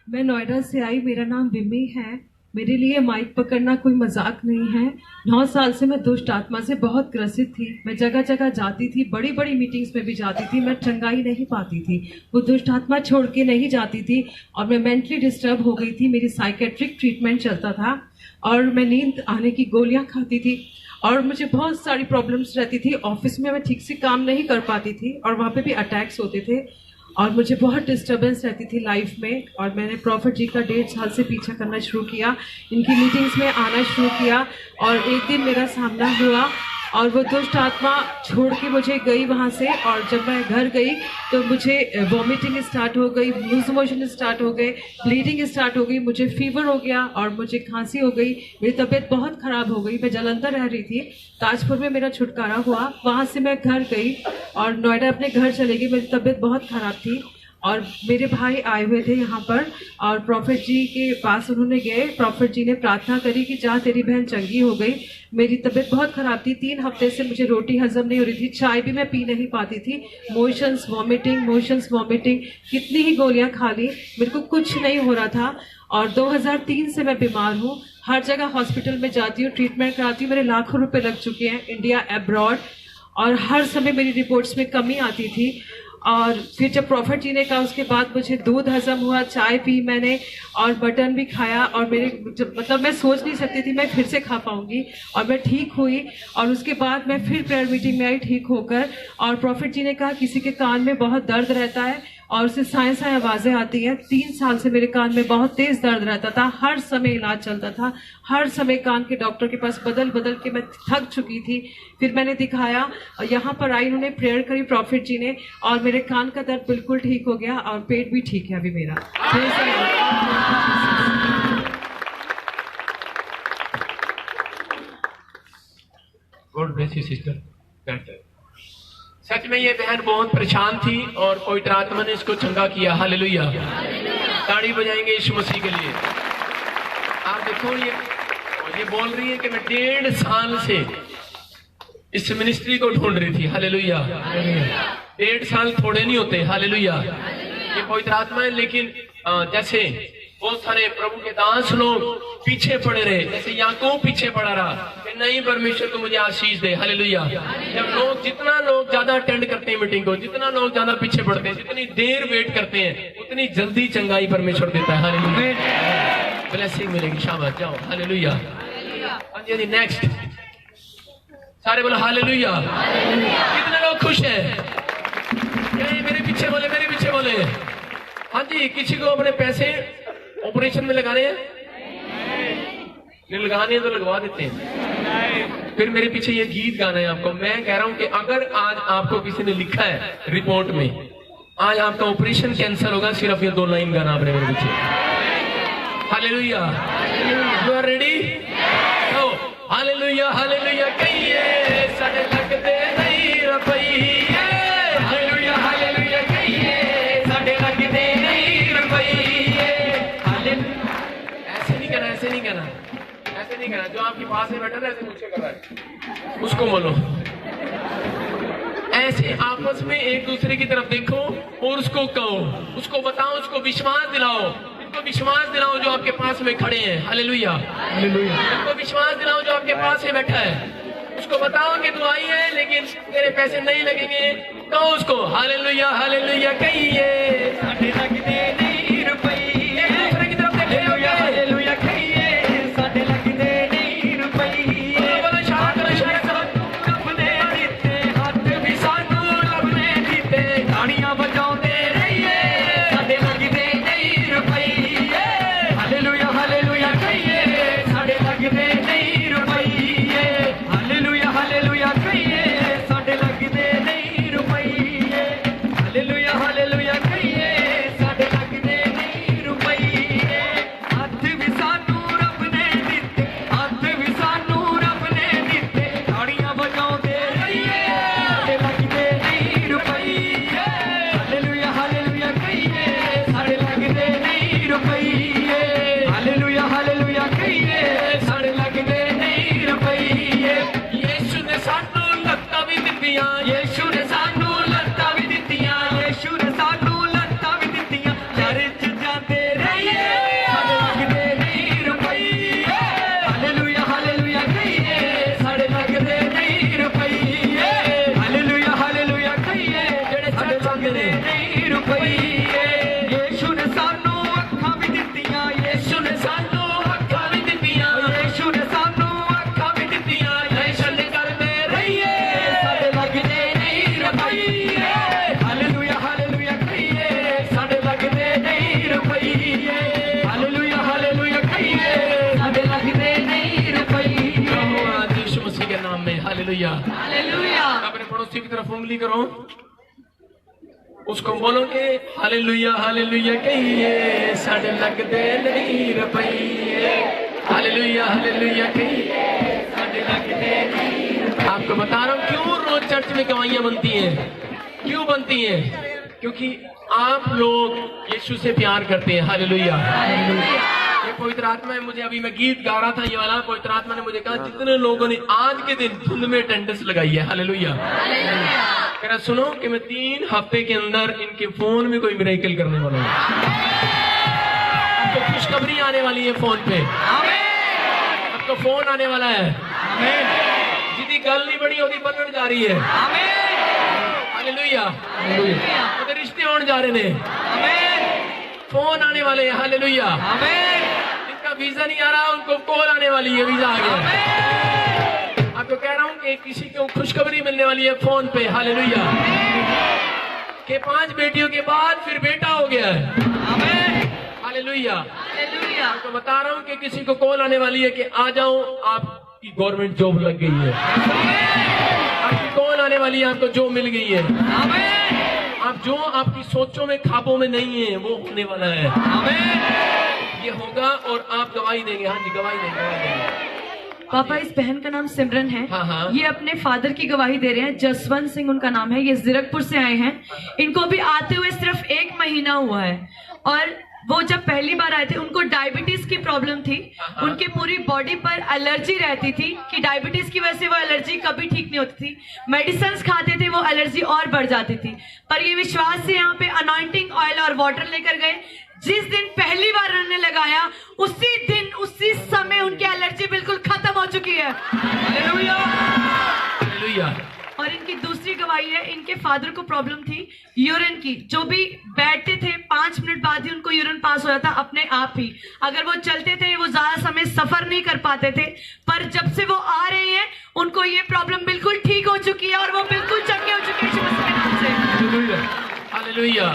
मैं नोएडा से आई, मेरा नाम विमी है। मेरे लिए माइक पकड़ना कोई मजाक नहीं है। 9 साल से मैं दुष्ट आत्मा से बहुत ग्रसित थी। मैं जगह जगह जाती थी, बड़ी बड़ी मीटिंग्स में भी जाती थी, मैं चंगाई नहीं पाती थी। वो दुष्ट आत्मा छोड़ के नहीं जाती थी और मैं मेंटली डिस्टर्ब हो गई थी। मेरी साइकेट्रिक ट्रीटमेंट चलता था और मैं नींद आने की गोलियां खाती थी और मुझे बहुत सारी प्रॉब्लम्स रहती थी। ऑफिस में मैं ठीक से काम नहीं कर पाती थी और वहाँ पे भी अटैक्स होते थे और मुझे बहुत डिस्टर्बेंस रहती थी लाइफ में। और मैंने प्रॉफिट जी का 1.5 साल से पीछा करना शुरू किया, इनकी मीटिंग्स में आना शुरू किया और एक दिन मेरा सामना हुआ और वो दुष्ट आत्मा छोड़ के मुझे गई वहाँ से। और जब मैं घर गई तो मुझे वॉमिटिंग स्टार्ट हो गई, लूज मोशन स्टार्ट हो गए, ब्लीडिंग स्टार्ट हो गई, मुझे फीवर हो गया और मुझे खांसी हो गई। मेरी तबीयत बहुत ख़राब हो गई, मैं जलंधर रह रही थी। ताजपुर में मेरा छुटकारा हुआ, वहाँ से मैं घर गई और नोएडा अपने घर चले गई। मेरी तबीयत बहुत ख़राब थी और मेरे भाई आए हुए थे यहाँ पर और प्रॉफिट जी के पास उन्होंने गए। प्रॉफिट जी ने प्रार्थना करी कि जा तेरी बहन चंगी हो गई। मेरी तबीयत बहुत ख़राब थी, 3 हफ्ते से मुझे रोटी हजम नहीं हो रही थी, चाय भी मैं पी नहीं पाती थी, मोशंस वॉमिटिंग, कितनी ही गोलियाँ खा ली, मेरे को कुछ नहीं हो रहा था। और 2003 से मैं बीमार हूँ, हर जगह हॉस्पिटल में जाती हूँ, ट्रीटमेंट कराती हूँ, मेरे लाखों रुपये लग चुके हैं इंडिया अब्रॉड और हर समय मेरी रिपोर्ट्स में कमी आती थी। और फिर जब प्रॉफिट जी ने कहा उसके बाद मुझे दूध हजम हुआ, चाय पी मैंने और मटन भी खाया और मेरे मतलब मैं सोच नहीं सकती थी मैं फिर से खा पाऊंगी और मैं ठीक हुई। और उसके बाद मैं फिर प्रेयर मीटिंग में आई ठीक होकर और प्रॉफिट जी ने कहा किसी के कान में बहुत दर्द रहता है और उससे साए साए आवाजें आती है। 3 साल से मेरे कान में बहुत तेज दर्द रहता था, हर समय इलाज चलता था, हर समय कान के डॉक्टर के पास बदल बदल के मैं थक चुकी थी। फिर मैंने दिखाया, यहाँ पर आई, उन्होंने प्रेयर करी प्रॉफिट जी ने, और मेरे कान का दर्द बिल्कुल ठीक हो गया और पेट भी ठीक है अभी मेरा। God bless you sister. सच में ये बहन बहुत परेशान थी और पवित्र आत्मा ने इसको चंगा किया। हालेलुया, ताड़ी बजाएंगे यीशु मसीह के लिए। आप देखो, ये बोल रही है कि मैं 1.5 साल से इस मिनिस्ट्री को ढूंढ रही थी। हालेलुया, 1.5 साल थोड़े नहीं होते। हालेलुया, ये पवित्र आत्मा है। लेकिन जैसे बहुत सारे प्रभु के दास लोग पीछे पड़े रहे, जैसे याकूब पीछे पड़ा रहा कि नहीं परमेश्वर को मुझे आशीष दे। हालेलुया, जितना लोग ज्यादा अटेंड करते हैं मीटिंग को, जितना लोग ज्यादा पीछे पड़ते हैं, जितनी देर वेट करते हैं, उतनी जल्दी चंगाई परमेश्वर देता है। हालेलुया, ब्लेसिंग मिलेगी। शाबाश, जाओ। हालेलुया। हाँ जी, नेक्स्ट सारे बोलो हालेलुया। कितने लोग खुश हैं? मेरे पीछे बोले, मेरे पीछे बोले। हाँ जी, किसी को अपने पैसे ऑपरेशन में लगाने हैं? नहीं लगाने हैं तो लगवा देते हैं। फिर मेरे पीछे ये गीत गाना है आपको। मैं कह रहा हूं कि अगर आज आपको किसी ने लिखा है रिपोर्ट में आज आपका ऑपरेशन कैंसर होगा, सिर्फ ये 2 लाइन गाना आपने मेरे पीछे। Hallelujah, you are ready? Hallelujah, hallelujah कहिए, साडे लगदे नहीं रुपईए। हालेलुया, हालेलुया कहिए, साडे लगदे नहीं रुपईए। ऐसे नहीं करना, ऐसे नहीं करना, ऐसे नहीं करना। जो आपके पास में बैठा है ऐसे मुझे कर रहा है, उसको बोलो। ऐसे आपस में एक दूसरे की तरफ देखो और उसको कहो, उसको बताओ, उसको विश्वास दिलाओ, उनको विश्वास दिलाओ जो आपके पास में खड़े हैं। हालेलुया, उनको विश्वास दिलाओ जो आपके पास में बैठा है। उसको बताओ कि तू आई है लेकिन तेरे पैसे नहीं लगेंगे। कहो उसको हालेलुया, हालेलुया कहिए, साडे लगदे नहीं रुपईए। एक दूसरे की तरफ देखिए, हालेलुया कहिए, साडे लगदे नहीं रुपईए। बोलो शाबाश, बोलो शाबाश। अपने दिते हाथ भी सानू लभने दिते, ताड़ियां बजाउंदे रहिए, साडे लगदे नहीं रुपईए। हालेलुया, हालेलुया कहिए, साडे लगदे नहीं रुपईए। हालेलुया, हालेलुया कहिए, साडे लगदे नहीं रुपईए। हालेलुया, हालेलुया कहिए, साडे लगदे नहीं रुपईए। हथ भी सानू रब ने दिते, हथ भी सानू रब ने दिते, ताड़ियां बजाउंदे रहिए, साडे लगदे नहीं रुपईए। हालेलुया, हालेलुया कहिए, साडे लगदे नहीं रुपईए। हालेलुया, हालेलुया कहिए, साडे लगदे नहीं रुपईए। यीशु ने सानू लत्तां भी दित्तियां, यीशु ने सानू लत्तां भी दित्तियां, यीशु ने सानू लत्तां भी दित्तियां। चर्च जांदे रहिए, साडे लगदे नहीं रुपईए। हालेलुया, हालेलुया कहिए, साडे लगदे नहीं रुपईए। हालेलुया, हालेलुया कहिए, जेड़े साडे लगदे नहीं रुपईए। यीशु ने सानू अखां भी दित्तियां, यीशु ने सानू अखां भी दित्तियां, यीशु ने सानू अखां भी दित्तियां। दर्शन करदे रहिए, साडे लगदे नहीं रुपईए। हालेलुया, हालेलुया कहिए, साडे लगदे नहीं रुपईए। हालेलुया, हालेलुया कहिए, साडे लगदे नहीं रुपईए। आज यीशु मसीह के नाम में हालेलुया, हालेलुया। अपने पड़ोसी की तरफ उंगली करो, उसको बोलो कि हालेलुया, हालेलुया कहिए, साडे लगदे नहीं रुपईए। हालेलुया, हालेलुया कहिए, साडे लगदे नहीं। आपको बता रहा हूँ क्यों रोज चर्च में गवाहियां बनती हैं, क्यों बनती हैं? क्योंकि आप लोग यीशु से प्यार करते हैं। हालेलुया, ये पवित्र आत्मा है। मुझे अभी मैं गीत गा रहा था ये वाला, पवित्र आत्मा ने मुझे कहा जितने लोगों ने आज के दिन धुंध में अटेंडेंस लगाई है, हालेलुया, कह रहा सुनो कि मैं 3 हफ्ते के अंदर इनके फोन में कोई मिरेकल करने वाला हूँ। आपको खुशखबरी आने वाली है फोन पे, आपको फोन आने वाला है। जिदी गल नहीं बनी होती बनने जा रही है। हालेलुया, उधर रिश्ते होने जा रहे हैं, फोन आने वाले हैं। हालेलुया, इनका वीजा नहीं आ रहा, उनको कॉल आने वाली है, वीजा आ गया। आपको कह रहा हूं कि किसी को खुशखबरी मिलने वाली है फोन पे। हालेलुया, कि 5 बेटियों के बाद फिर बेटा हो गया है। आमीन, हालेलुया। आपको बता रहा हूँ कि किसी को कॉल आने वाली है कि आ जाओ, आपकी गवर्नमेंट जॉब लग गई है। आपकी कॉल आने वाली है, आपको जॉब मिल गई है। आप जो आपकी सोचों में, ख्वाबों में नहीं है, वो होने वाला है। ये होगा और आप गवाही देंगे। हाँ जी, गवाही देंगे। पापा, इस बहन का नाम सिमरन है। हाँ। ये अपने फादर की गवाही दे रहे हैं। जसवंत सिंह उनका नाम है। ये जीरकपुर से आए हैं। इनको भी आते हुए सिर्फ 1 महीना हुआ है और वो जब पहली बार आए थे उनको डायबिटीज की प्रॉब्लम थी। उनकी पूरी बॉडी पर एलर्जी रहती थी कि डायबिटीज की वजह से वो एलर्जी कभी ठीक नहीं होती थी। मेडिसिन खाते थे, वो एलर्जी और बढ़ जाती थी। पर ये विश्वास से यहाँ पे अनॉइंटिंग ऑयल और वाटर लेकर गए। जिस दिन पहली बार उन्होंने लगाया, उसी दिन उसी समय उनकी एलर्जी बिल्कुल खत्म हो चुकी है। Hallelujah, hallelujah. और इनकी दूसरी गवाही है, इनके फादर को प्रॉब्लम थी यूरिन की। जो भी बैठते थे 5 मिनट बाद ही उनको यूरिन पास हो जाता अपने आप ही। अगर वो चलते थे वो ज्यादा समय सफर नहीं कर पाते थे। पर जब से वो आ रहे हैं उनको ये प्रॉब्लम बिल्कुल ठीक हो चुकी है और वो बिल्कुल चंगे हो चुके हैं यीशु मसीह के नाम से। Hallelujah, hallelujah.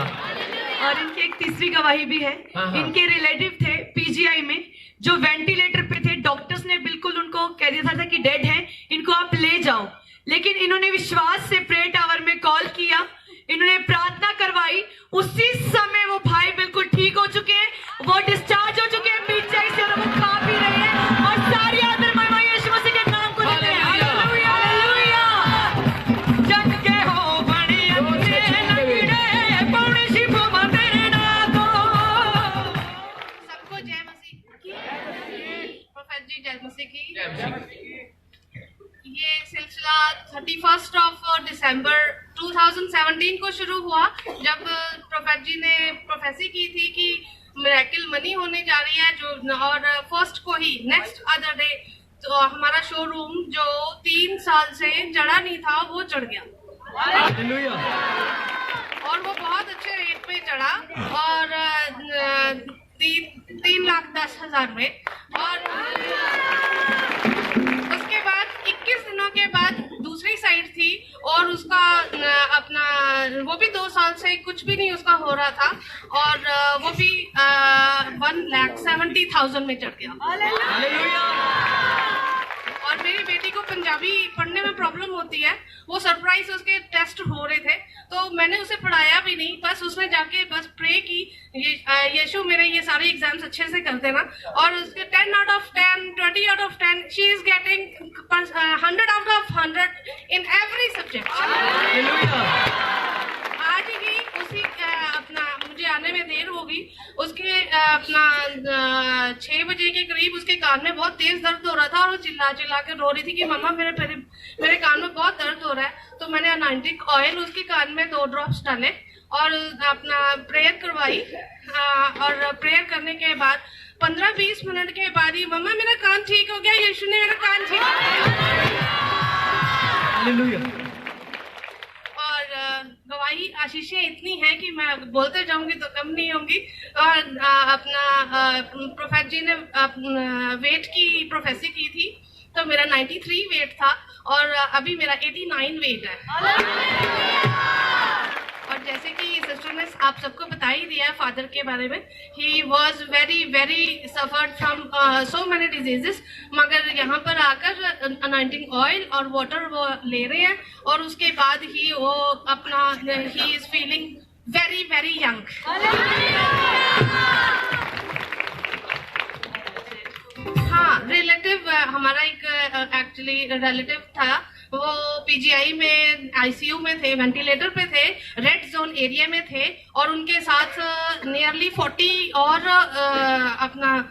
और इनकी एक तीसरी गवाही भी है। इनके रिलेटिव थे पीजीआई में जो वेंटिलेटर पे थे। डॉक्टर्स ने बिल्कुल उनको कह दिया था कि डेड है, इनको आप ले जाओ। लेकिन इन्होंने विश्वास से प्रेयर टावर में कॉल किया, इन्होंने प्रार्थना करवाई। उसी समय वो भाई बिल्कुल ठीक हो चुके हैं, वो डिस्चार्ज हो चुके हैं पीजीआई से और वो खा पी रहे हैं और सारी आदर महिमा यीशु मसीह के नाम को देते हैं। Hallelujah, hallelujah. जग के हो बड़ी अच्छे लगड़े पौड़ी शिव मंदिर ना दो। सबको जय मसीह की। प्रोफेसर जी जय मसीह की। ये सिलसिला 31 दिसंबर 2017 को शुरू हुआ जब प्रोफेसर जी ने प्रोफेसी की थी कि मिरेकल मनी होने जा रही है जो, और फर्स्ट को ही नेक्स्ट अदर डे तो हमारा शोरूम जो 3 साल से चढ़ा नहीं था वो चढ़ गया। और वो बहुत अच्छे रेट पे चढ़ा और 3,10,000 में। और उसके बाद 21 दिनों के बाद दूसरी साइड थी और उसका अपना वो भी 2 साल से कुछ भी नहीं उसका हो रहा था और वो भी 1,70,000 में चढ़ गया। और मेरी बेटी को पंजाबी पढ़ने में प्रॉब्लम होती है। वो सरप्राइज उसके टेस्ट हो रहे थे तो मैंने उसे पढ़ाया भी नहीं, बस उसने जाके बस प्रे की, यीशु मेरे ये सारे एग्जाम्स अच्छे से कर देना। और उसके 10 out of 10, 20 out of 10, she is getting 100 out of 100 in every subject। आज ही उसी अपना मुझे आने में देर होगी, उसके अपना 6 बजे के करीब उसके कान में बहुत तेज दर्द हो रहा था और वो चिल्ला चिल्ला के रो रही थी कि मम्मा मेरे कान में बहुत दर्द हो रहा है। तो मैंने अनाइंटिक ऑयल उसके कान में 2 ड्रॉप्स डाले और अपना प्रेयर करवाई। और प्रेयर करने के बाद 15-20 मिनट के बाद ही मम्मा मेरा कान ठीक हो गया, यीशु ने मेरा कान ठीक हो गया। और गवाही आशीषें इतनी हैं कि मैं बोलते जाऊंगी तो कम नहीं होंगी। और अपना प्रोफेसर जी ने वेट की प्रोफेसी की थी तो मेरा 93 वेट था और अभी मेरा 89 वेट है। और जैसे कि सिस्टर ने आप सबको बता ही दिया है फादर के बारे में, he was very suffered from so many diseases, मगर यहाँ पर आकर अनाइंटिंग ऑयल और वाटर वो ले रहे हैं और उसके बाद ही वो अपना he is feeling very young. हाँ, रिलेटिव हमारा एक एक्चुअली रिलेटिव था, वो पीजीआई में आईसीयू में थे, वेंटिलेटर पे थे, रेड जोन एरिया में थे और उनके साथ नियरली 40 और अपना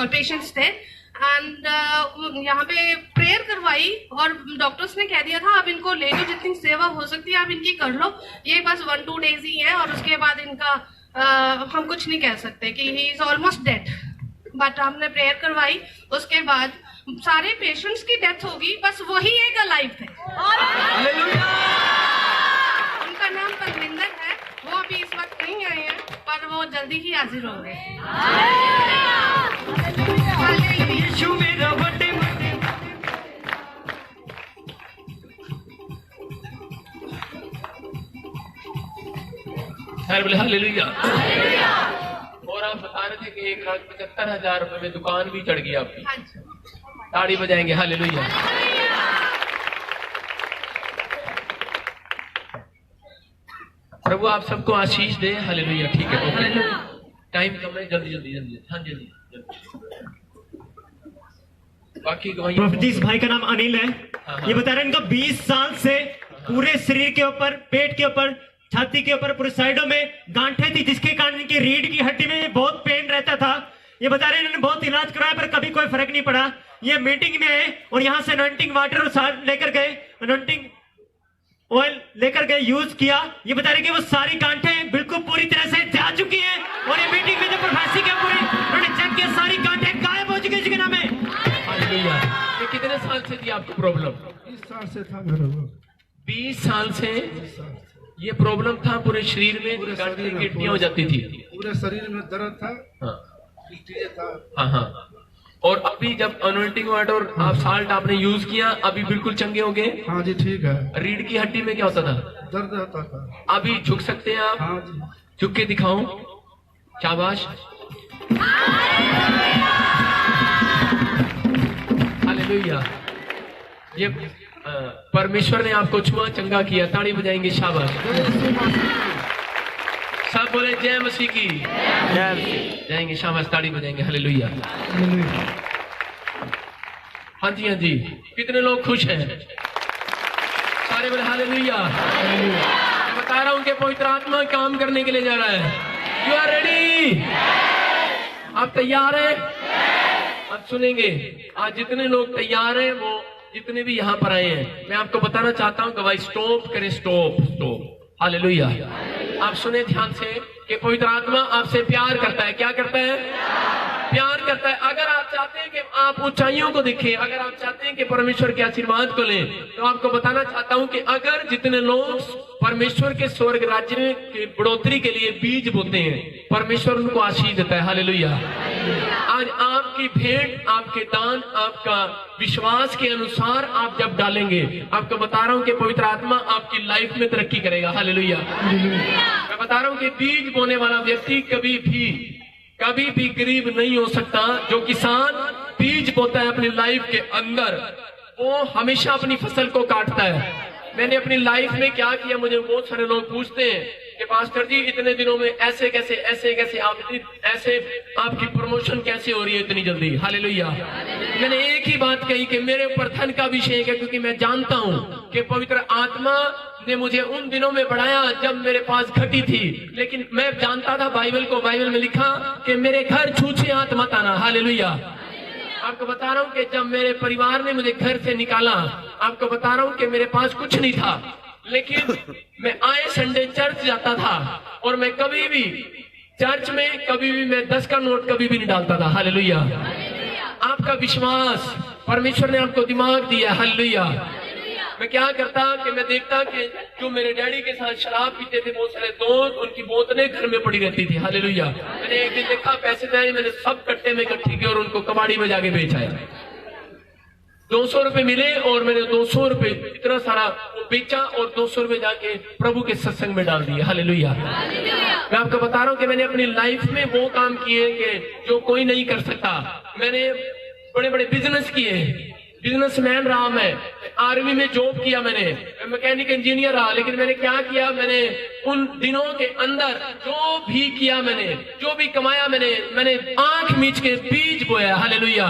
पेशेंट्स थे। एंड यहाँ पे प्रेयर करवाई और डॉक्टर्स ने कह दिया था आप इनको ले लो, जितनी सेवा हो सकती है आप इनकी कर लो, ये बस 1-2 डेज ही है और उसके बाद इनका हम कुछ नहीं कह सकते कि he is almost dead. But हमने प्रेयर करवाई, उसके बाद सारे पेशेंट्स की डेथ होगी, बस वही एक अलाइव थे। उनका नाम परमिंदर है, वो अभी इस वक्त नहीं आए हैं पर वो जल्दी ही हाजिर होंगे। सारे बोले हालेलुया। और आप बता रहे थे कि 1,75,000 रुपए में दुकान भी चढ़ गई आपकी, ताड़ी बजाएंगे हालेलुया। प्रभु आप सबको आशीष दे हालेलुया। ठीक है, टाइम कम है, जल्दी जल्दी जल्दी। हाँ जल्दी जल्दी। बाकी प्रोफेटिस भाई का नाम अनिल है। ये बता रहे हैं इनका 20 साल से पूरे शरीर के ऊपर, पेट के ऊपर, छाती के ऊपर, पूरे साइडों में गांठें थी, जिसके कारण इनकी रीढ़ की हड्डी में बहुत पेन रहता था। ये बता रहे हैं इन्होंने बहुत इलाज कराया पर कभी कोई फर्क नहीं पड़ा। ये मीटिंग में आए और यहाँ से अनॉइंटिंग वाटर लेकर गए, अनॉइंटिंग ऑयल लेकर गए, यूज किया। ये बता रहे कि वो सारी गांठें बिल्कुल पूरी तरह से जा चुकी हैं और ये मीटिंग में जो प्रोफेसी के पूरी उन्होंने चेक किया, सारी गांठें गायब हो चुकी है। इसके नाम है हालेलुया। ये कितने साल से थी आपको प्रॉब्लम? 20 साल से था मेरा लोग। 20 साल से ये प्रॉब्लम था पूरे शरीर में, गांठें गिट्टियां हो जाती थी, पूरे शरीर में दर्द था। हाँ था। हाँ हाँ। और अभी जब अनॉइंटिंग वाटर आप साल्ट आपने यूज किया, अभी बिल्कुल चंगे हो गए? हाँ जी ठीक है। रीढ़ की हड्डी में क्या होता था? दर्द होता था। अभी झुक सकते हैं आप? हाँ जी। झुक के दिखाओ, शाबाश हालेलुया। ये परमेश्वर ने आपको छुआ, चंगा किया, ताड़ी बजाएंगे शाबाश। सब बोले जय मसीह की जाएंगे, शाबाश, ताड़ी बजाएंगे हालेलुया। हाँ जी हाँ जी। कितने लोग खुश हैं? सारे बोले हालेलुया। मैं बता रहा हूं कि पवित्र आत्मा काम करने के लिए जा रहा है। You are ready? आप तैयार हैं? अब सुनेंगे आज जितने लोग तैयार हैं, वो जितने भी यहाँ पर आए हैं, मैं आपको बताना चाहता हूँ कि भाई स्टॉप करें, स्टॉप स्टॉप हालेलुया। आप सुने ध्यान से कि पवित्र आत्मा आपसे प्यार करता है। क्या करता है? प्यार करता है। अगर आप चाहते हैं कि आप ऊंचाइयों को देखें, अगर आप चाहते हैं कि परमेश्वर के आशीर्वाद को लें, तो आपको बताना चाहता हूं कि अगर जितने लोग परमेश्वर के स्वर्ग राज्य में की बढ़ोतरी के लिए बीज बोते हैं, परमेश्वर उनको आशीष देता है हालेलुया। आज आपकी भेंट, आपके दान, आपका विश्वास के अनुसार आप जब डालेंगे, आपको बता रहा हूं कि पवित्र आत्मा आपकी लाइफ में तरक्की करेगा हालेलुया। मैं बता रहा हूं कि बीज बोने वाला व्यक्ति कभी भी गरीब नहीं हो सकता। जो किसान बीज बोता है अपनी लाइफ के अंदर, वो हमेशा अपनी फसल को काटता है। मैंने अपनी लाइफ में क्या किया, मुझे बहुत सारे लोग पूछते हैं कि पास्टर जी इतने दिनों में ऐसे कैसे ऐसे आपकी प्रमोशन कैसे हो रही है इतनी जल्दी हालेलुया। मैंने एक ही बात कही कि मेरे ऊपर धन का विषय है, क्योंकि मैं जानता हूं कि पवित्र आत्मा ने मुझे उन दिनों में बढ़ाया जब मेरे पास घटी थी, लेकिन मैं जानता था बाइबल में लिखा कि मेरे घर छूछे हाथ मत आना हालेलुया। आपको बता रहा हूं कि जब मेरे परिवार ने मुझे घर से निकाला, आपको बता रहा हूं कि मेरे पास कुछ नहीं था, लेकिन मैं आए संडे चर्च जाता था और मैं कभी भी चर्च में कभी भी मैं 10 का नोट कभी भी नहीं डालता था हालेलुया। आपका विश्वास, परमेश्वर ने आपको दिमाग दिया हालेलुया। मैं क्या करता कि मैं देखता कि जो मेरे डैडी के साथ शराब पीते थे बहुत सारे दोस्त, उनकी बोतलें घर में पड़ी रहती थी हालेलुया। मैंने एक दिन देखा पैसे मैंने सब कट्टे में इकट्ठी की और उनको कबाड़ी में जाके बेचा। 200 रुपए मिले और मैंने 200 रुपए इतना सारा बेचा और 200 रुपए जाके प्रभु के सत्संग में डाल दिया हालेलुया। मैं आपको बता रहा हूँ कि मैंने अपनी लाइफ में वो काम किए कि जो कोई नहीं कर सकता। मैंने बड़े बड़े बिजनेस किए, बिजनेसमैन रहा, मैं आर्मी में जॉब किया, मैंने मैकेनिक इंजीनियर रहा, लेकिन मैंने क्या किया, मैंने उन दिनों के अंदर जो भी किया, मैंने जो भी कमाया, मैंने आंख मीच के बीज बोया हालेलुया।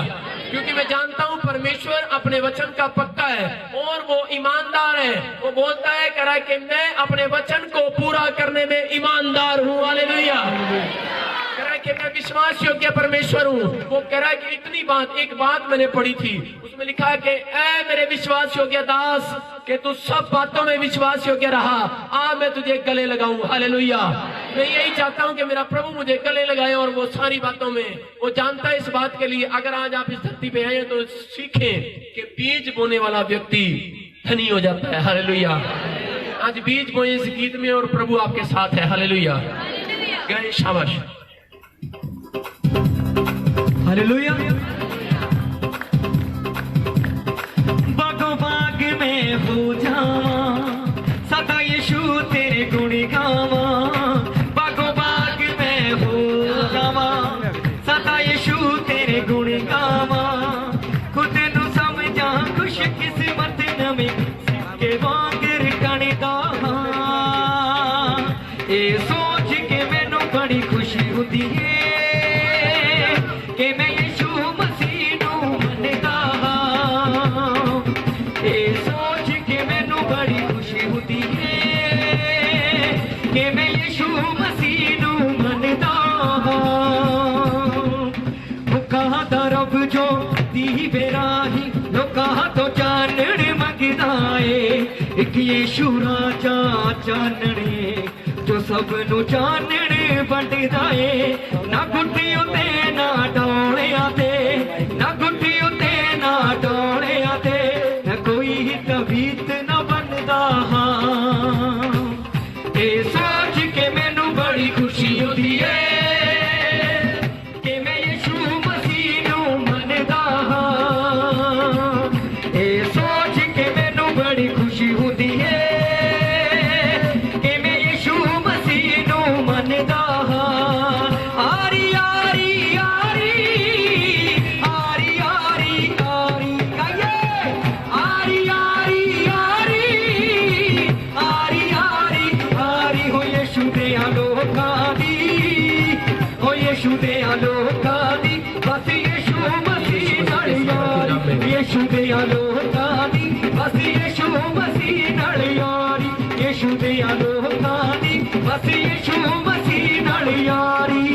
क्योंकि मैं जानता हूं परमेश्वर अपने वचन का पक्का है और वो ईमानदार है। वो बोलता है कह रहा है कि मैं अपने वचन को पूरा करने में ईमानदार हूं हालेलुया। कह रहा है कि मैं विश्वास योग्य परमेश्वर हूँ। वो कह रहा है कि इतनी बात, एक बात मैंने पढ़ी थी, उसमें लिखा है कि ऐ मेरे विश्वास योग्य दास, कि तू सब बातों में विश्वास योग्य रहा, आ मैं तुझे गले लगाऊं हालेलुया। मैं यही चाहता हूं कि मेरा प्रभु मुझे गले लगाए और वो सारी बातों में वो जानता है इस बात के लिए। अगर आज आप इस धरती पे आए तो सीखें कि बीज बोने वाला व्यक्ति धनी हो जाता है हालेलुया। आज बीज बोए इस गीत में और प्रभु आपके साथ है हालेलुया। गए शाबाश हालेलुया। बागों बाग में हो जावा, सदा यीशु तेरे गुण गावा। ही लोकां तो चानण मंगदा ए, एक यीशु राजा चानणे जो सब नू चानण वंडदा ए। ना गुट्टी उते ना डोलियां ते, ना गुट्टी उते ना डोलियां ते, कोई तबीत न बनदा हां। ए सोच के मैनू बड़ी खुशी होती है कि मैं यीशु मसीह नू मनदा हां। ए सोच के मैनू बड़ी खुशी होती है कि मैं यीशु मसीह नू मनदा हां। आरी आरी आरी आरी आरी आरी गाइए, आरी आरी आरी आरी आरी आरी हो यीशु देया लोकां दी, हो यीशु देया लोकां दी, बस यीशु मसीह नाल यारी, यीशु देया लोकां दी, बस यीशु मसीह नाल यारी, यीशु देया लोकां दी, बस यीशु मसीह नाल यारी।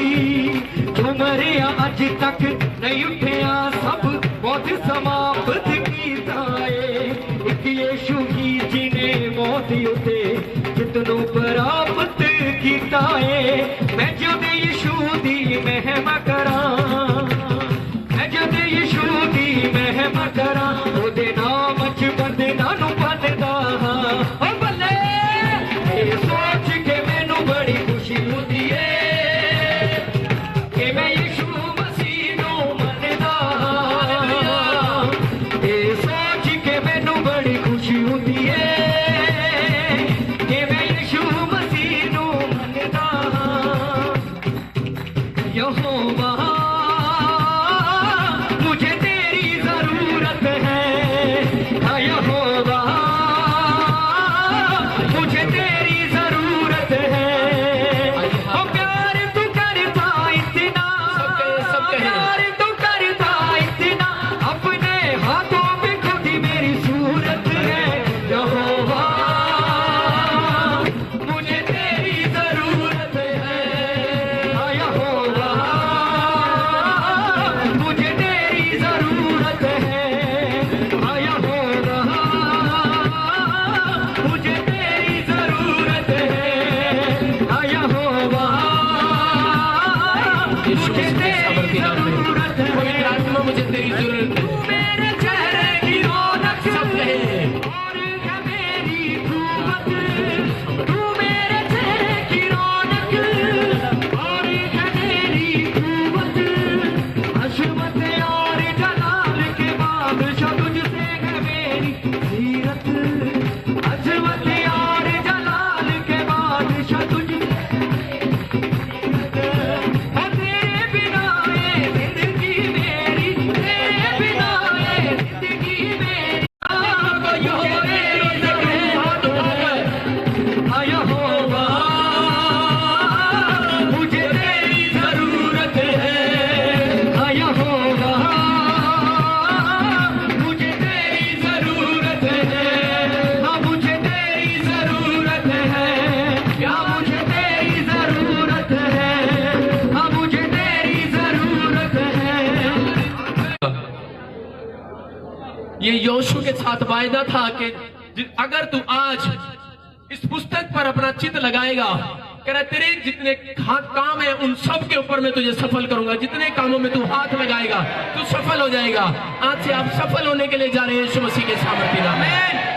जो मरिया अज तक नहीं उठिया सब मौत समाप्त कीता ए, एक यीशु ही जिने मौत उते जितनों प्राप्त कीता ए। मैं जदे यीशु दी महिमा करां, मैं जदे यीशु दी महिमा करां, ओदे नाम च बंदना नू बनदा हां। ओ बल्ले ए सोच के मैनू बड़ी खुशी होती है कि मैं यीशु मसीह नू मनदा हां। ए सोच के मैनू बड़ी खुशी होती है कि मैं यीशु मसीह नू मनदा हां। यहोवा मुझे तेरी जरूरत है, हाँ यहोवा मुझे तेरी जरूरत है। ओ प्यार तू करता इतना, प्यार तू करता इतना, अपने हाथों में खुद मेरी सूरत है। यहोवा मुझे तेरी जरूरत है, हाँ यहोवा मुझे तेरी जरूरत है, हाँ यहोवा मुझे तेरी जरूरत है, हाँ यहोवा मुझे तेरी जरूरत है। पवित्र आत्मा मुझे तेरी जरूरत है। मेरे चेहरे की रौनक सब कहे और है मेरी खूबत, तू मेरे चेहरे की रौनक और है मेरी खूबत। अशमत और जलाल के बादशाह तुझसे है मेरी सीरत, अशमत और जलाल के बादशाह तुझसे और तेरे बिना ये जिंदगी मेरी, तेरे बिना ये जिंदगी मेरी। यहोवा मुझे तेरी जरूरत है, यहोवा मुझे तेरी जरूरत है, हाँ मुझे तेरी जरूरत है, या मुझे तेरी जरूरत है, हाँ मुझे तेरी जरूरत है। ये यहोशू के साथ वायदा था कि अगर तू आज इस पुस्तक पर अपना चित्त लगाएगा, कह रहा तेरे जितने काम है उन सब के ऊपर मैं तुझे सफल करूंगा, जितने कामों में तू हाथ लगाएगा तू सफल हो जाएगा। आज से आप सफल होने के लिए जा रहे हैं यीशु मसीह के सामर्थ्य नाम में।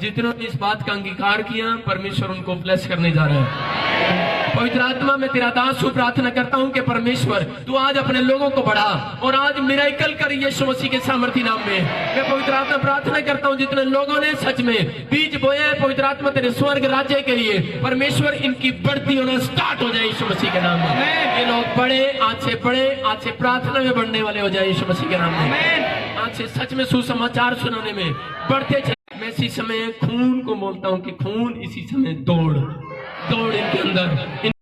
जितनों ने इस बात का अंगीकार किया परमेश्वर उनको ब्लेस करने जा रहे हैं। पवित्र आत्मा में तेरा दास हूं, प्रार्थना करता हूं कि परमेश्वर तू आज अपने लोगों को बढ़ा और आज मिराकल कर यीशु मसीह के सामर्थ्य नाम में। मैं पवित्र आत्मा प्रार्थना करता हूं जितने लोगों ने सच में बीज बोया है पवित्र आत्मा तेरे स्वर्ग राज्य के लिए, परमेश्वर इनकी बढ़ती होना स्टार्ट हो जाए यीशु मसीह के नाम में। ये लोग पढ़े, आज से पढ़े, आज से प्रार्थना में बढ़ने वाले हो जाए यीशु मसीह के नाम में। आज से सच में सुसमाचार सुनाने में बढ़ते चले। मैं इसी समय खून को बोलता हूं कि खून इसी समय दौड़ इनके अंदर।